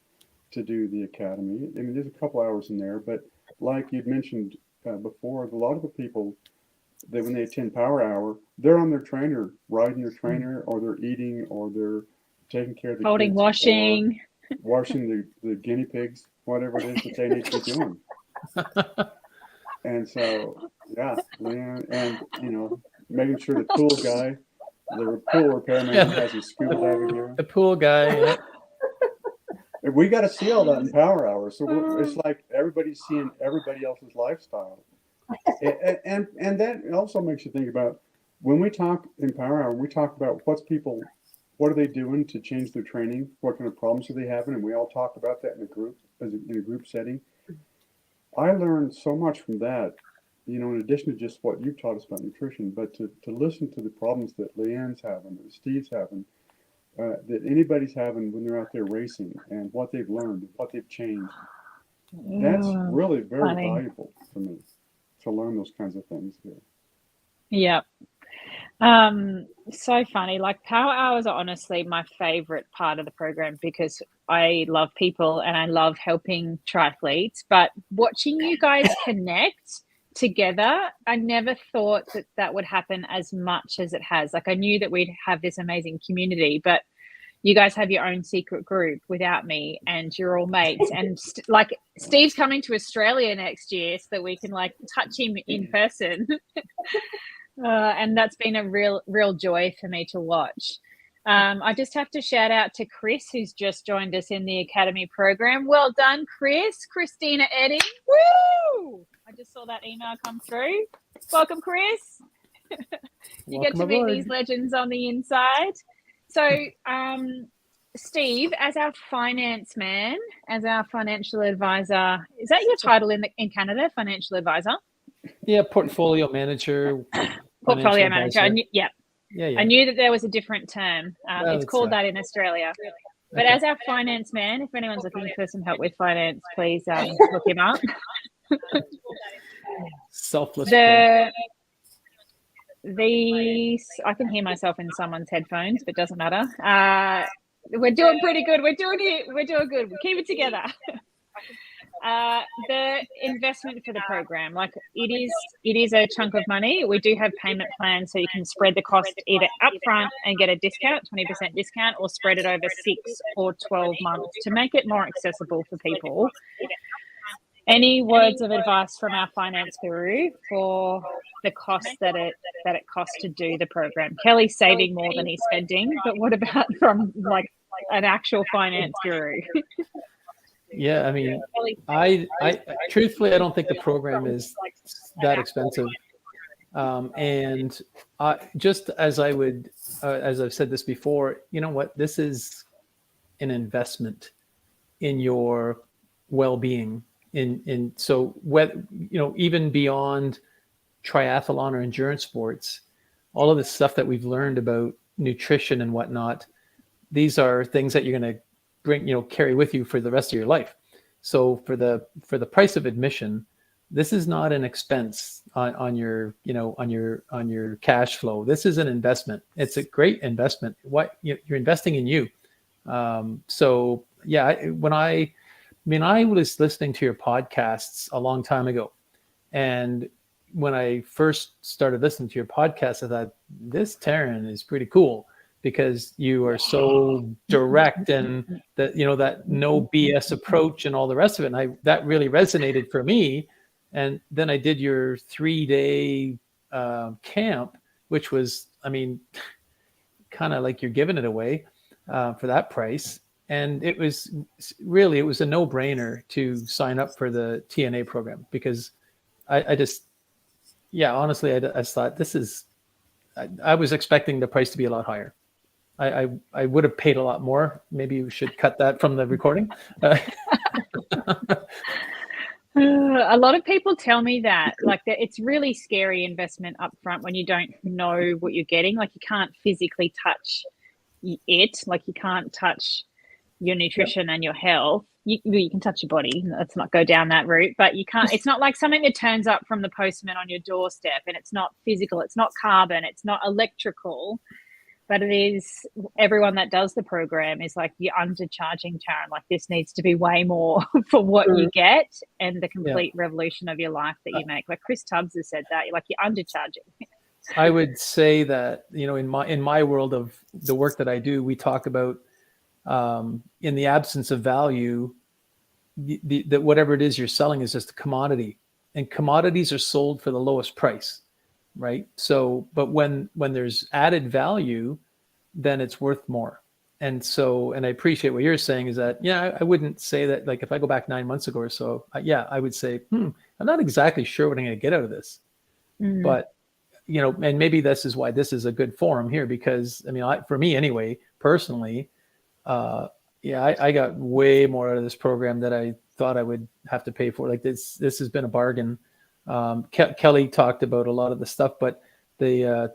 to do the academy. I mean, there's a couple hours in there, but like you'd mentioned before, a lot of the people that when they attend Power Hour, they're on their trainer, riding their trainer, or they're eating, or they're taking care of the folding, kids, washing the guinea pigs, whatever it is that they need to be doing. And so, and you know, making sure the pool guy, the pool repairman has his scuba diving gear. The pool guy. Yeah. We got to see all that in Power Hour. So it's like everybody's seeing everybody else's lifestyle. And that also makes you think about when we talk in Power Hour, we talk about what's people what are they doing to change their training? What kind of problems are they having? And we all talk about that in a group, in a group setting. I learned so much from that, you know, in addition to just what you taught us about nutrition, but to listen to the problems that Leanne's having, that Steve's having, that anybody's having when they're out there racing, and what they've learned, what they've changed. That's really very valuable for me to learn those kinds of things here. Yeah. So funny. Like, power hours are honestly my favorite part of the program because I love people and I love helping triathletes. But watching you guys connect together, I never thought that that would happen as much as it has. Like, I knew that we'd have this amazing community, but you guys have your own secret group without me, and you're all mates. And like, Steve's coming to Australia next year so that we can like touch him in person. And that's been a real joy for me to watch. I just have to shout out to Chris, who's just joined us in the Academy program. Well done, Chris. Christina Edding. Woo! I just saw that email come through. Welcome, Chris. You get to meet these legends on the inside. So, Steve, as our finance man, as our financial advisor, is that your title in Canada, financial advisor? Yeah, portfolio manager. Portfolio manager. I knew that there was a different term. It's called that in Australia. But as our finance man, if anyone's looking for some help with finance, please look him up. Selfless. I can hear myself in someone's headphones, but it doesn't matter. We're doing pretty good. We're doing good. Keep it together. The investment for the program, like it is a chunk of money. We do have payment plans, so you can spread the cost either upfront and get a discount, 20% discount, or spread it over 6 or 12 months to make it more accessible for people. Any words of advice from our finance guru for the cost that it costs to do the program? Kelly's saving more than he's spending, but what about from like an actual finance guru? Yeah, I mean, I truthfully, I don't think the program is that expensive. And just as as I've said this before, you know what, this is an investment in your well-being. So whether, you know, even beyond triathlon or endurance sports, all of the stuff that we've learned about nutrition and whatnot, these are things that you're going to bring, you know, carry with you for the rest of your life. So for the price of admission, this is not an expense on your, you know, on your cash flow. This is an investment. It's a great investment. You're investing in you. So yeah, I was listening to your podcasts a long time ago, and when I first started listening to your podcast, I thought, this Taryn is pretty cool, because you are so direct and that, you know, that no BS approach and all the rest of it. And that really resonated for me. And then I did your 3-day camp, which was, I mean, kind of like you're giving it away for that price. And it was a no-brainer to sign up for the TNA program, because I just thought I was expecting the price to be a lot higher. I would have paid a lot more. Maybe you should cut that from the recording. A lot of people tell me that, like, that it's really scary investment up front when you don't know what you're getting. Like, you can't physically touch it. Like, you can't touch your nutrition and your health. You can touch your body. Let's not go down that route. But you can't. It's not like something that turns up from the postman on your doorstep, and it's not physical. It's not carbon. It's not electrical. But it is, everyone that does the program is like, you're undercharging, Taryn. Like, this needs to be way more for what you get and the complete revolution of your life that you make. Like Chris Tubbs has said that, like, you're undercharging. I would say that, you know, in my world of the work that I do, we talk about in the absence of value, that whatever it is you're selling is just a commodity, and commodities are sold for the lowest price. Right. So, but when there's added value, then it's worth more. And so, and I appreciate what you're saying is that, I wouldn't say that, like, if I go back 9 months ago or so, I would say, I'm not exactly sure what I'm going to get out of this, but you know, and maybe this is why this is a good forum here, because I mean, for me anyway, personally, I got way more out of this program that I thought I would have to pay for. Like this has been a bargain. Kelly talked about a lot of the stuff, but the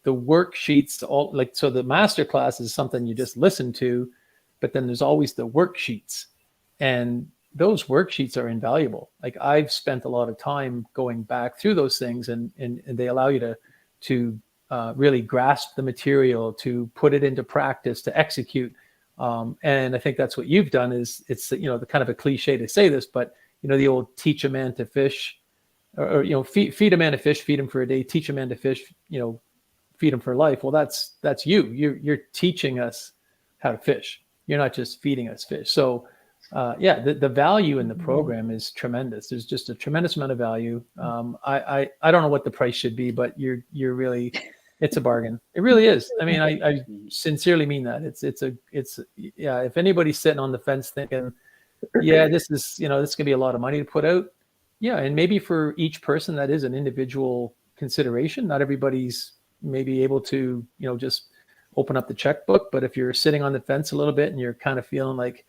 worksheets, all like, so the master class is something you just listen to, but then there's always the worksheets, and those worksheets are invaluable. Like I've spent a lot of time going back through those things, and they allow you to really grasp the material, to put it into practice, to execute. And I think that's what you've done. Is it's, the kind of a cliche to say this, but the old teach a man to fish, or feed a man to fish, feed him for a day, teach a man to fish, feed him for life. Well, that's you're teaching us how to fish. You're not just feeding us fish. So the value in the program is tremendous. There's just a tremendous amount of value. I don't know what the price should be, but you're really, it's a bargain. It really is. I mean, I sincerely mean that. It's if anybody's sitting on the fence thinking, this is, this can be a lot of money to put out. Yeah. And maybe for each person, that is an individual consideration. Not everybody's maybe able to, just open up the checkbook. But if you're sitting on the fence a little bit and you're kind of feeling like,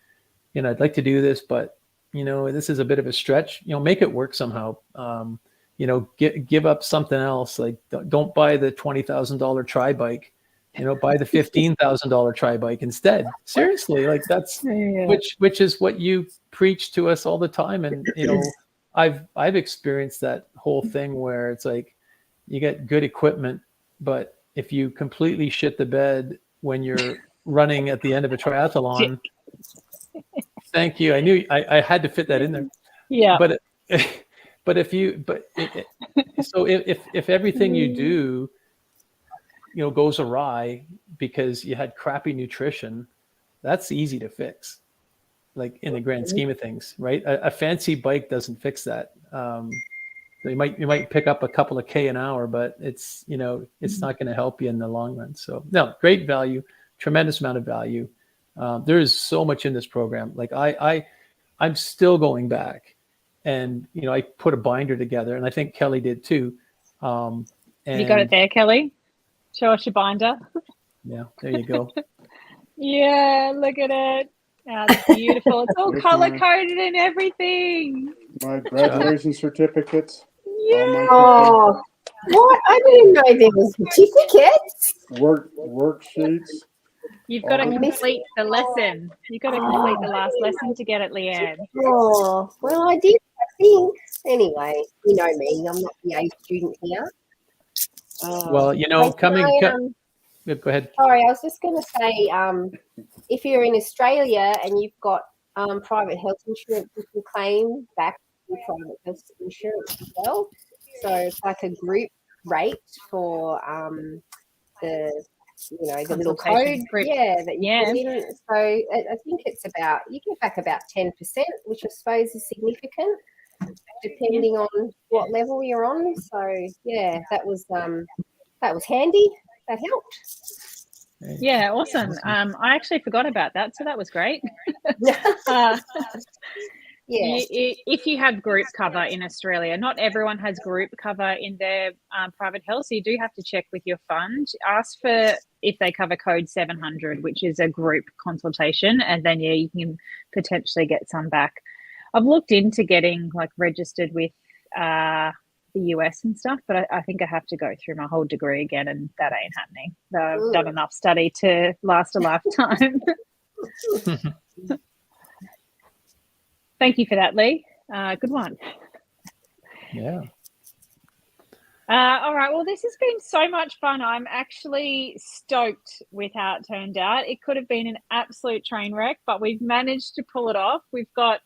I'd like to do this, but this is a bit of a stretch, make it work somehow. Give up something else. Like don't buy the $20,000 tri bike, buy the $15,000 tri bike instead. Seriously, like that's which is what you preach to us all the time. And I've experienced that whole thing where it's like you get good equipment, but if you completely shit the bed when you're running at the end of a triathlon, thank you. I knew I had to fit that in there. Yeah. But if everything you do, goes awry because you had crappy nutrition, that's easy to fix. Like in the grand scheme of things, right? A fancy bike doesn't fix that. So you might pick up a couple of K an hour, but it's not going to help you in the long run. So no, great value, tremendous amount of value. There is so much in this program. Like I'm still going back, and I put a binder together, and I think Kelly did too. And you got it there, Kelly. Show us your binder. Yeah, there you go. Yeah, look at it. Oh, it's beautiful. It's all color coded and everything. My graduation certificates. Yeah. Oh, what? I didn't know there was certificates. Worksheets. You've got to complete the lesson. You've got to complete the last lesson to get it, Leanne. Oh, well, I did, I think. Anyway, you know me. I'm not the A student here. Well, go ahead. Sorry, I was just going to say, if you're in Australia and you've got private health insurance, you can claim back your private health insurance as well. So it's like a group rate for the little code group. that you put in. So I think it's about, you get back about 10%, which I suppose is significant depending on what level you're on. So yeah, that was handy. That helped. Yeah, awesome. I actually forgot about that, so that was great. If you have group cover in Australia, not everyone has group cover in their private health, so you do have to check with your fund. Ask for if they cover code 700, which is a group consultation, and then you can potentially get some back. I've looked into getting registered with the US and stuff, but I think I have to go through my whole degree again, and that ain't happening. I've done enough study to last a lifetime. Thank you for that, Lee. Good one. Yeah. All right. Well, this has been so much fun. I'm actually stoked with how it turned out. It could have been an absolute train wreck, but we've managed to pull it off. We've got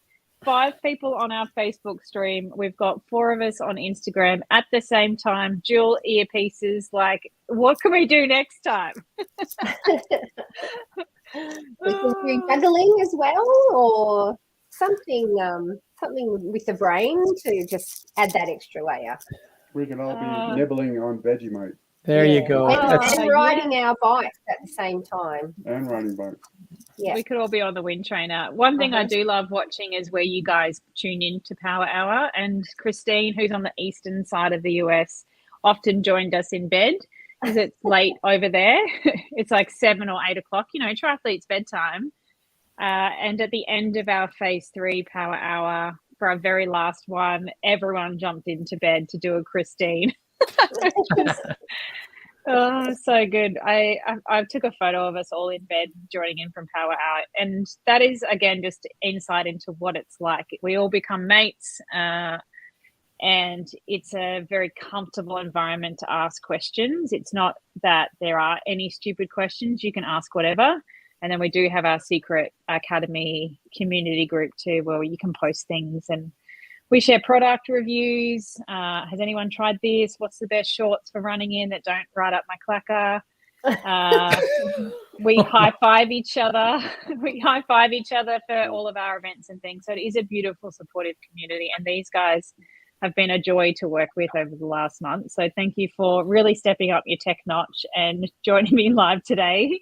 5 people on our Facebook stream. We've got 4 of us on Instagram at the same time, dual earpieces. Like, what can we do next time? We can do juggling as well, or something with the brain to just add that extra layer. We can all be nibbling on Vegemite. There you go. And riding our bikes at the same time. And riding bikes. Yeah. We could all be on the wind trainer. One thing I do love watching is where you guys tune in to Power Hour, and Christine, who's on the eastern side of the US, often joined us in bed because it's late over there. It's like 7 or 8 o'clock, triathletes bedtime. And at the end of our phase 3 power hour, for our very last one, everyone jumped into bed to do a Christine. Oh, so good. I took a photo of us all in bed joining in from power hour, and that is, again, just insight into what it's like. We all become mates, and it's a very comfortable environment to ask questions. It's not that there are any stupid questions. You can ask whatever. And then we do have our secret academy community group too, where you can post things, and we share product reviews. Has anyone tried this? What's the best shorts for running in that don't ride up my clacker? We high five each other. We high five each other for all of our events and things. So it is a beautiful, supportive community. And these guys have been a joy to work with over the last month. So thank you for really stepping up your tech notch and joining me live today.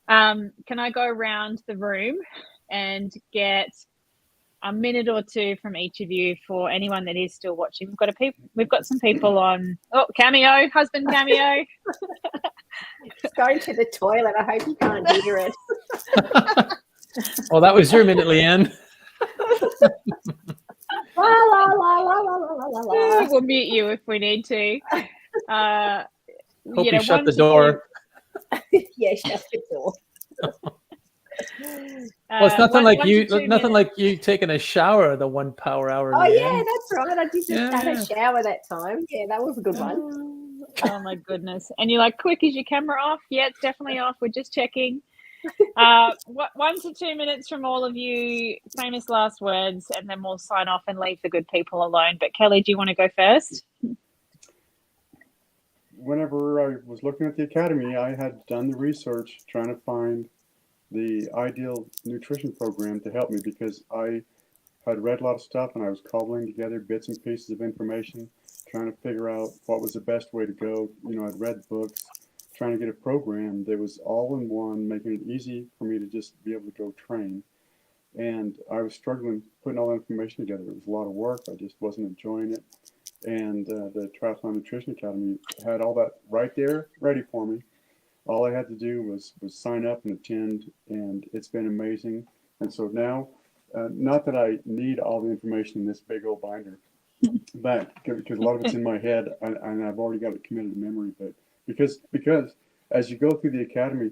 Can I go around the room and get a minute or two from each of you for anyone that is still watching? We've got some people on. Oh, Cameo, husband Cameo. It's going to the toilet. I hope you can't hear it. Well, that was your minute, Leanne. La, la, la, la, la, la, la, la. We'll mute you if we need to. Hope you shut the door. Yeah, shut the door. Well, it's nothing like you taking a shower the 1 power hour. Oh, yeah, that's right. I did just have a shower that time. Yeah, that was a good one. Oh, my goodness. And you're like, quick, is your camera off? Yeah, it's definitely off. We're just checking. 1 to 2 minutes from all of you, famous last words, and then we'll sign off and leave the good people alone. But Kelly, do you want to go first? Whenever I was looking at the academy, I had done the research trying to find the ideal nutrition program to help me, because I had read a lot of stuff and I was cobbling together bits and pieces of information, trying to figure out what was the best way to go. I'd read books, trying to get a program that was all in one, making it easy for me to just be able to go train. And I was struggling putting all that information together. It was a lot of work. I just wasn't enjoying it. And the Triathlon Nutrition Academy had all that right there ready for me. All I had to do was sign up and attend, and it's been amazing. And so now, not that I need all the information in this big old binder, but because a lot of it's in my head and I've already got it committed to memory, but because as you go through the academy,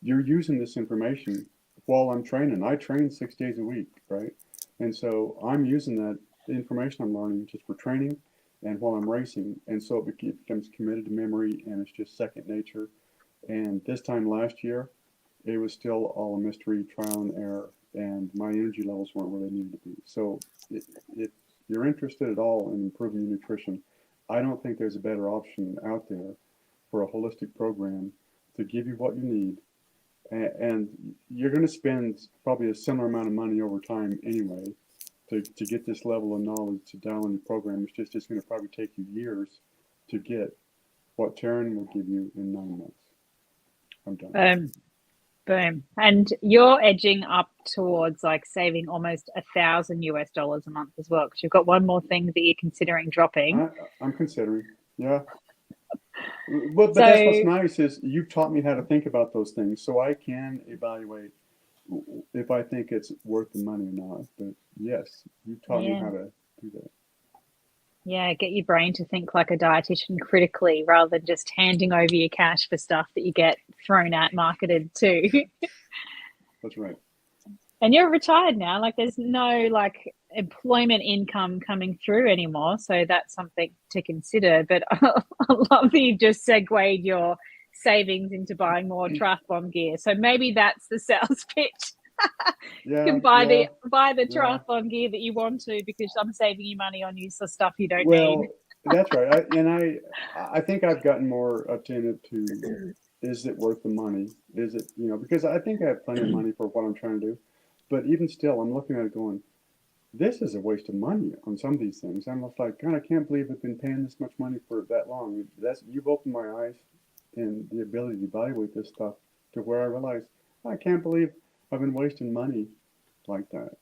you're using this information while I'm training. I train 6 days a week, right? And so I'm using that information I'm learning just for training and while I'm racing. And so it becomes committed to memory, and it's just second nature. And this time last year, it was still all a mystery, trial and error, and my energy levels weren't where they needed to be. So if you're interested at all in improving your nutrition, I don't think there's a better option out there for a holistic program to give you what you need. And you're going to spend probably a similar amount of money over time anyway to get this level of knowledge to dial in the program. It's just going to probably take you years to get what Taryn will give you in 9 months. I'm done. Boom. And you're edging up towards like saving almost $1,000 a month as well, because you've got one more thing that you're considering dropping. I'm considering, yeah. But that's what's nice is you've taught me how to think about those things, so I can evaluate if I think it's worth the money or not. But yes, you taught me how to do that. Yeah, get your brain to think like a dietitian critically rather than just handing over your cash for stuff that you get thrown at, marketed to. That's right. And you're retired now. Like there's no like employment income coming through anymore. So that's something to consider. But I love that you just segued your savings into buying more triathlon gear. So maybe that's the sales pitch. You can buy the triathlon gear that you want to, because I'm saving you money on useless stuff you don't need. That's right. I think I've gotten more attentive to, is it worth the money? Is it, because I think I have plenty of money for what I'm trying to do. But even still, I'm looking at it going, this is a waste of money on some of these things. I'm just like, God, I can't believe I've been paying this much money for that long. You've opened my eyes and the ability to evaluate this stuff to where I realize, I can't believe I've been wasting money like that.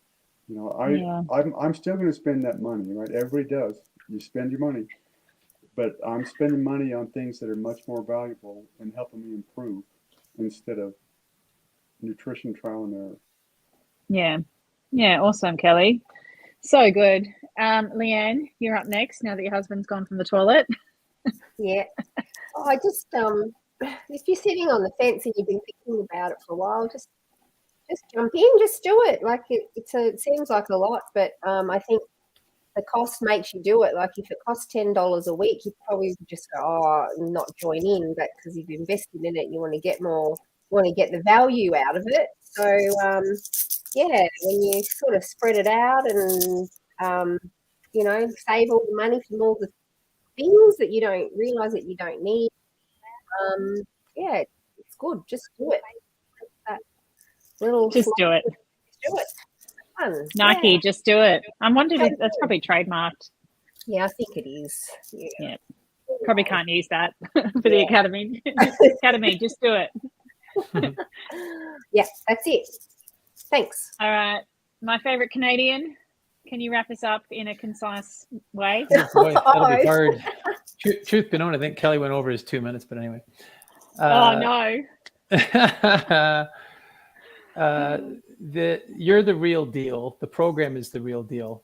I'm still going to spend that money, right? Everybody does. You spend your money. but I'm spending money on things that are much more valuable and helping me improve instead of nutrition trial and error. Yeah. Yeah. Awesome, Kelly. So good. Leanne, you're up next now that your husband's gone from the toilet. Yeah. Oh, I just if you're sitting on the fence and you've been thinking about it for a while, just jump in, just do it. Like it seems like a lot, but I think the cost makes you do it. Like if it costs $10 a week, you probably just go, oh, not join in, but because you've invested in it, you want to get more, want to get the value out of it. So yeah, when you sort of spread it out and you know, save all the money from all the things that you don't realize that you don't need. Yeah, it's good. Just do it. That little Just do it. Just do it. Fun. Nike, Yeah. just do it. I'm wondering if that's probably trademarked. Yeah, I think it is. Yeah. Probably can't use that for the academy. Academy, just do it. Yeah, that's it. Thanks. All right. My favorite Canadian. Can you wrap us up in a concise way? Boy, that'll be hard. Truth be known, I think Kelly went over his 2 minutes, but anyway. Oh no. You're the real deal. The program is the real deal.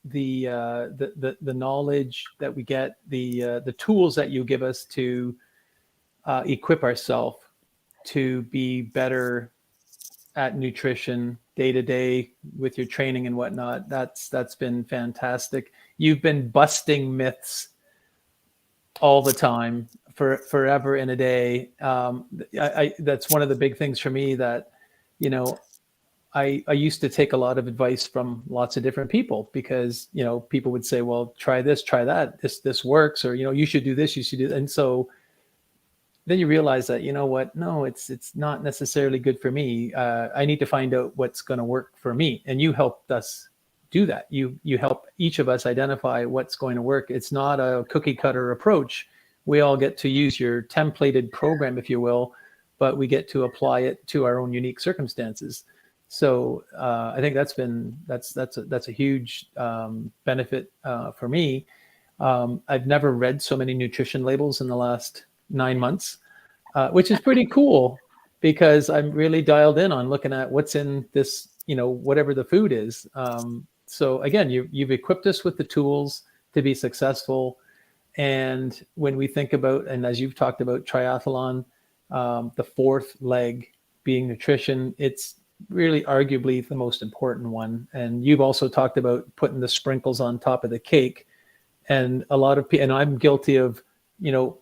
The knowledge that we get, the tools that you give us to equip ourselves to be better at nutrition day to day with your training and whatnot. That's been fantastic. You've been busting myths all the time, forever in a day. That's one of the big things for me that, you know, I used to take a lot of advice from lots of different people because, you know, people would say, well, try this, try that, this works, or, you know, you should do this, you should do that. And so then you realize that, you know what, no, it's not necessarily good for me. I need to find out what's going to work for me. And you helped us do that. You help each of us identify what's going to work. It's not a cookie cutter approach. We all get to use your templated program, if you will, but we get to apply it to our own unique circumstances. So I think that's a huge benefit for me. I've never read so many nutrition labels in the last 9 months, which is pretty cool because I'm really dialed in on looking at what's in this, you know, whatever the food is. So again, you've equipped us with the tools to be successful. And when we think about, and as you've talked about triathlon, the fourth leg being nutrition, it's really arguably the most important one. And you've also talked about putting the sprinkles on top of the cake. And a lot of people, and I'm guilty of, you know,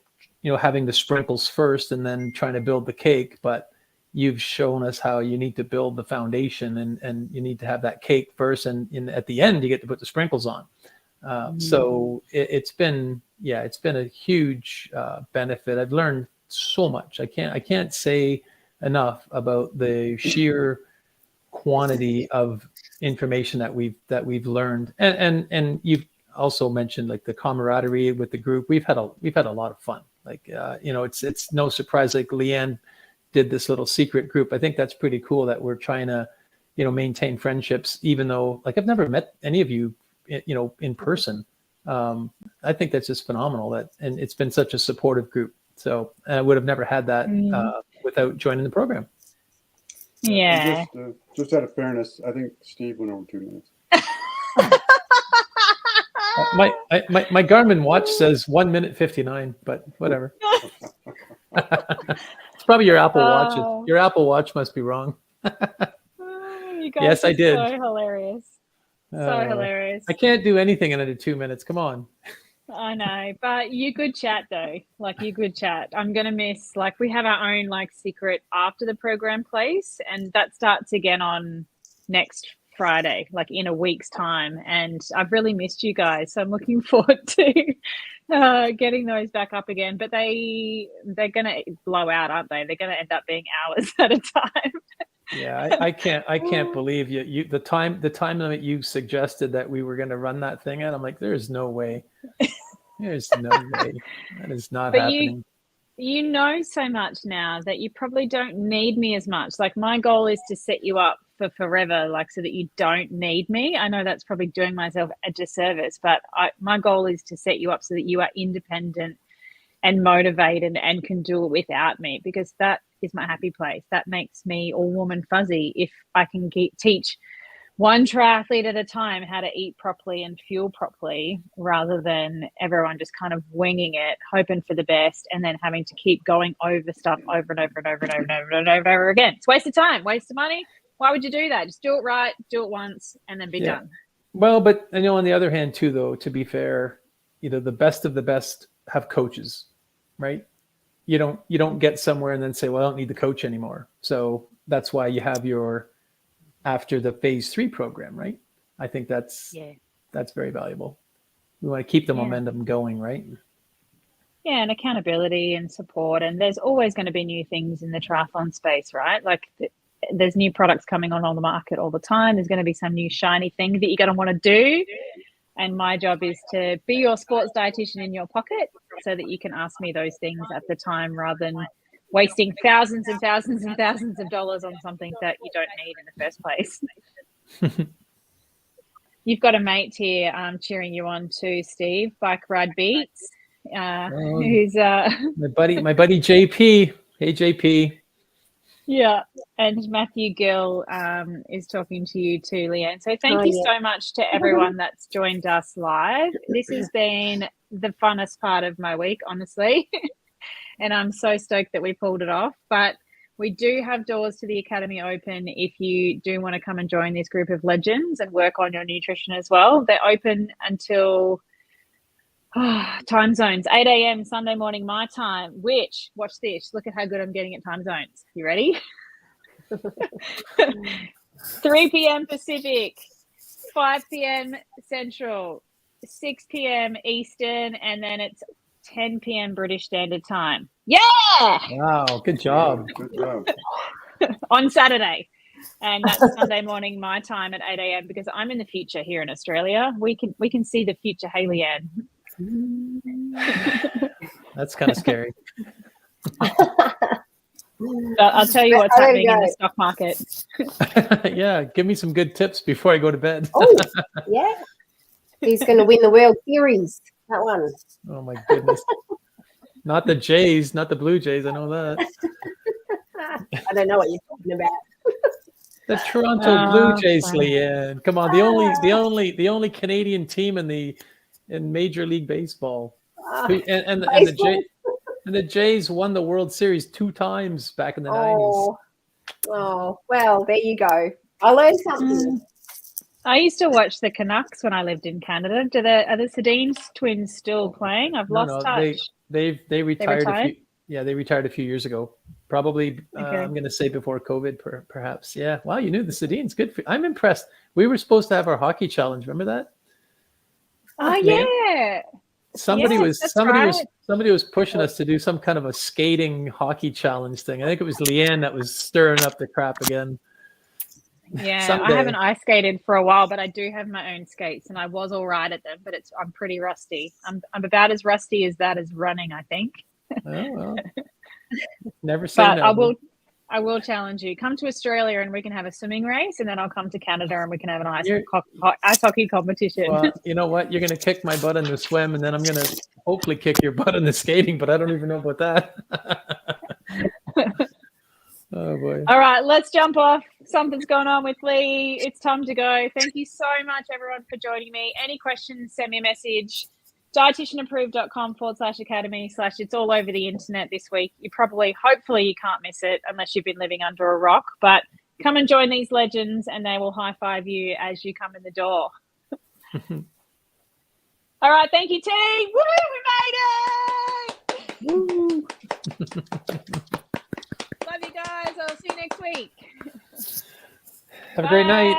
having the sprinkles first and then trying to build the cake. But you've shown us how you need to build the foundation and you need to have that cake first. And at the end, you get to put the sprinkles on. So it's been a huge benefit. I've learned so much. I can't say enough about the sheer quantity of information that we've learned. And you've also mentioned like the camaraderie with the group. We've had a lot of fun. Like you know, it's no surprise. Like Leanne did this little secret group. I think that's pretty cool that we're trying to, you know, maintain friendships, even though like I've never met any of you, you know, in person. I think that's just phenomenal and it's been such a supportive group. So I would have never had that without joining the program. Yeah. Just out of fairness, I think Steve went over 2 minutes. My Garmin watch says 1 minute 59, but whatever. It's probably your Apple Watch. Your Apple Watch must be wrong. You guys Yes, I did. So hilarious. So hilarious. I can't do anything in under 2 minutes. Come on. I know, but you good chat though. Like you good chat. I'm gonna miss. Like we have our own like secret after the program place, and that starts again on next Friday, like in a week's time. And I've really missed you guys, so I'm looking forward to getting those back up again. But they're gonna blow out, aren't they? They're gonna end up being hours at a time. Yeah, I can't believe you the time limit you suggested that we were going to run that thing at. I'm like, there's no way. There's no way. That is not happening. You know so much now that you probably don't need me as much. Like my goal is to set you up for forever, like so that you don't need me. I know that's probably doing myself a disservice, but my goal is to set you up so that you are independent and motivated and can do it without me, because that is my happy place. That makes me all warm and fuzzy if I can teach one triathlete at a time how to eat properly and fuel properly, rather than everyone just kind of winging it, hoping for the best, and then having to keep going over stuff over and over and over and over and over and over and over again. It's a waste of time, waste of money. Why would you do that? Just do it right, do it once, and then be done. Well, but on the other hand too, though, to be fair, the best of the best have coaches, right? You don't get somewhere and then say, well, I don't need the coach anymore. So that's why you have your after the phase 3 program, right? I think that's very valuable. We want to keep the momentum going, right? Yeah, and accountability and support. And there's always going to be new things in the triathlon space, right? Like there's new products coming on the market all the time. There's going to be some new shiny thing that you're going to want to do. And my job is to be your sports dietitian in your pocket so that you can ask me those things at the time, rather than wasting thousands and thousands and thousands of dollars on something that you don't need in the first place. You've got a mate here cheering you on too, Steve. Bike Ride Beats. Who's my buddy JP. Hey JP. Yeah, and Matthew Gill is talking to you too, Leanne. So thank you so much to everyone that's joined us live. This has been the funnest part of my week, honestly. And I'm so stoked that we pulled it off. But we do have doors to the Academy open if you do want to come and join this group of legends and work on your nutrition as well. They're open until time zones, 8 a.m. Sunday morning my time, which, watch this, look at how good I'm getting at time zones. You ready? 3 p.m. Pacific, 5 p.m. Central, 6 p.m. Eastern, and then it's 10 p.m. British Standard Time. Yeah! Wow, good job. Good job. On Saturday. And that's Sunday morning my time at 8 a.m. because I'm in the future here in Australia. We can see the future, hey, Leanne. That's kind of scary. I'll tell you what's happening in the stock market. Yeah, give me some good tips before I go to bed. Oh, yeah. Who's going to win the World Series? That one. Oh, my goodness. Not the Jays, not the Blue Jays. I know that. I don't know what you're talking about. The Toronto Blue Jays, Leanne. Come on, the only Canadian team in Major League Baseball. And the Jays won the World Series 2 times back in the 90s. Oh, well, there you go. I learned something. I used to watch the Canucks when I lived in Canada. Are the Sedin twins still playing? I've lost touch. They retired. They retired a few years ago. Probably, I'm going to say before COVID, perhaps. Yeah. Wow, you knew the Sedins. Good. I'm impressed. We were supposed to have our hockey challenge. Remember that? Oh yeah. Somebody was pushing us to do some kind of a skating hockey challenge thing. I think it was Leanne that was stirring up the crap again. Yeah, Someday. I haven't ice skated for a while, but I do have my own skates, and I was all right at them. But I'm pretty rusty. I'm about as rusty as that is running, I think. Oh well. Never say but no. I will challenge you. Come to Australia and we can have a swimming race, and then I'll come to Canada and we can have an ice hockey competition. Well, you know what? You're going to kick my butt in the swim, and then I'm going to hopefully kick your butt in the skating, but I don't even know about that. Oh, boy. All right, let's jump off. Something's going on with Lee. It's time to go. Thank you so much, everyone, for joining me. Any questions, send me a message. dietitianapproved.com/academy/ it's all over the internet this week. Hopefully you can't miss it unless you've been living under a rock, but come and join these legends and they will high five you as you come in the door. All right, thank you, team. Woo, we made it. Woo. Love you guys. I'll see you next week. Have a great night.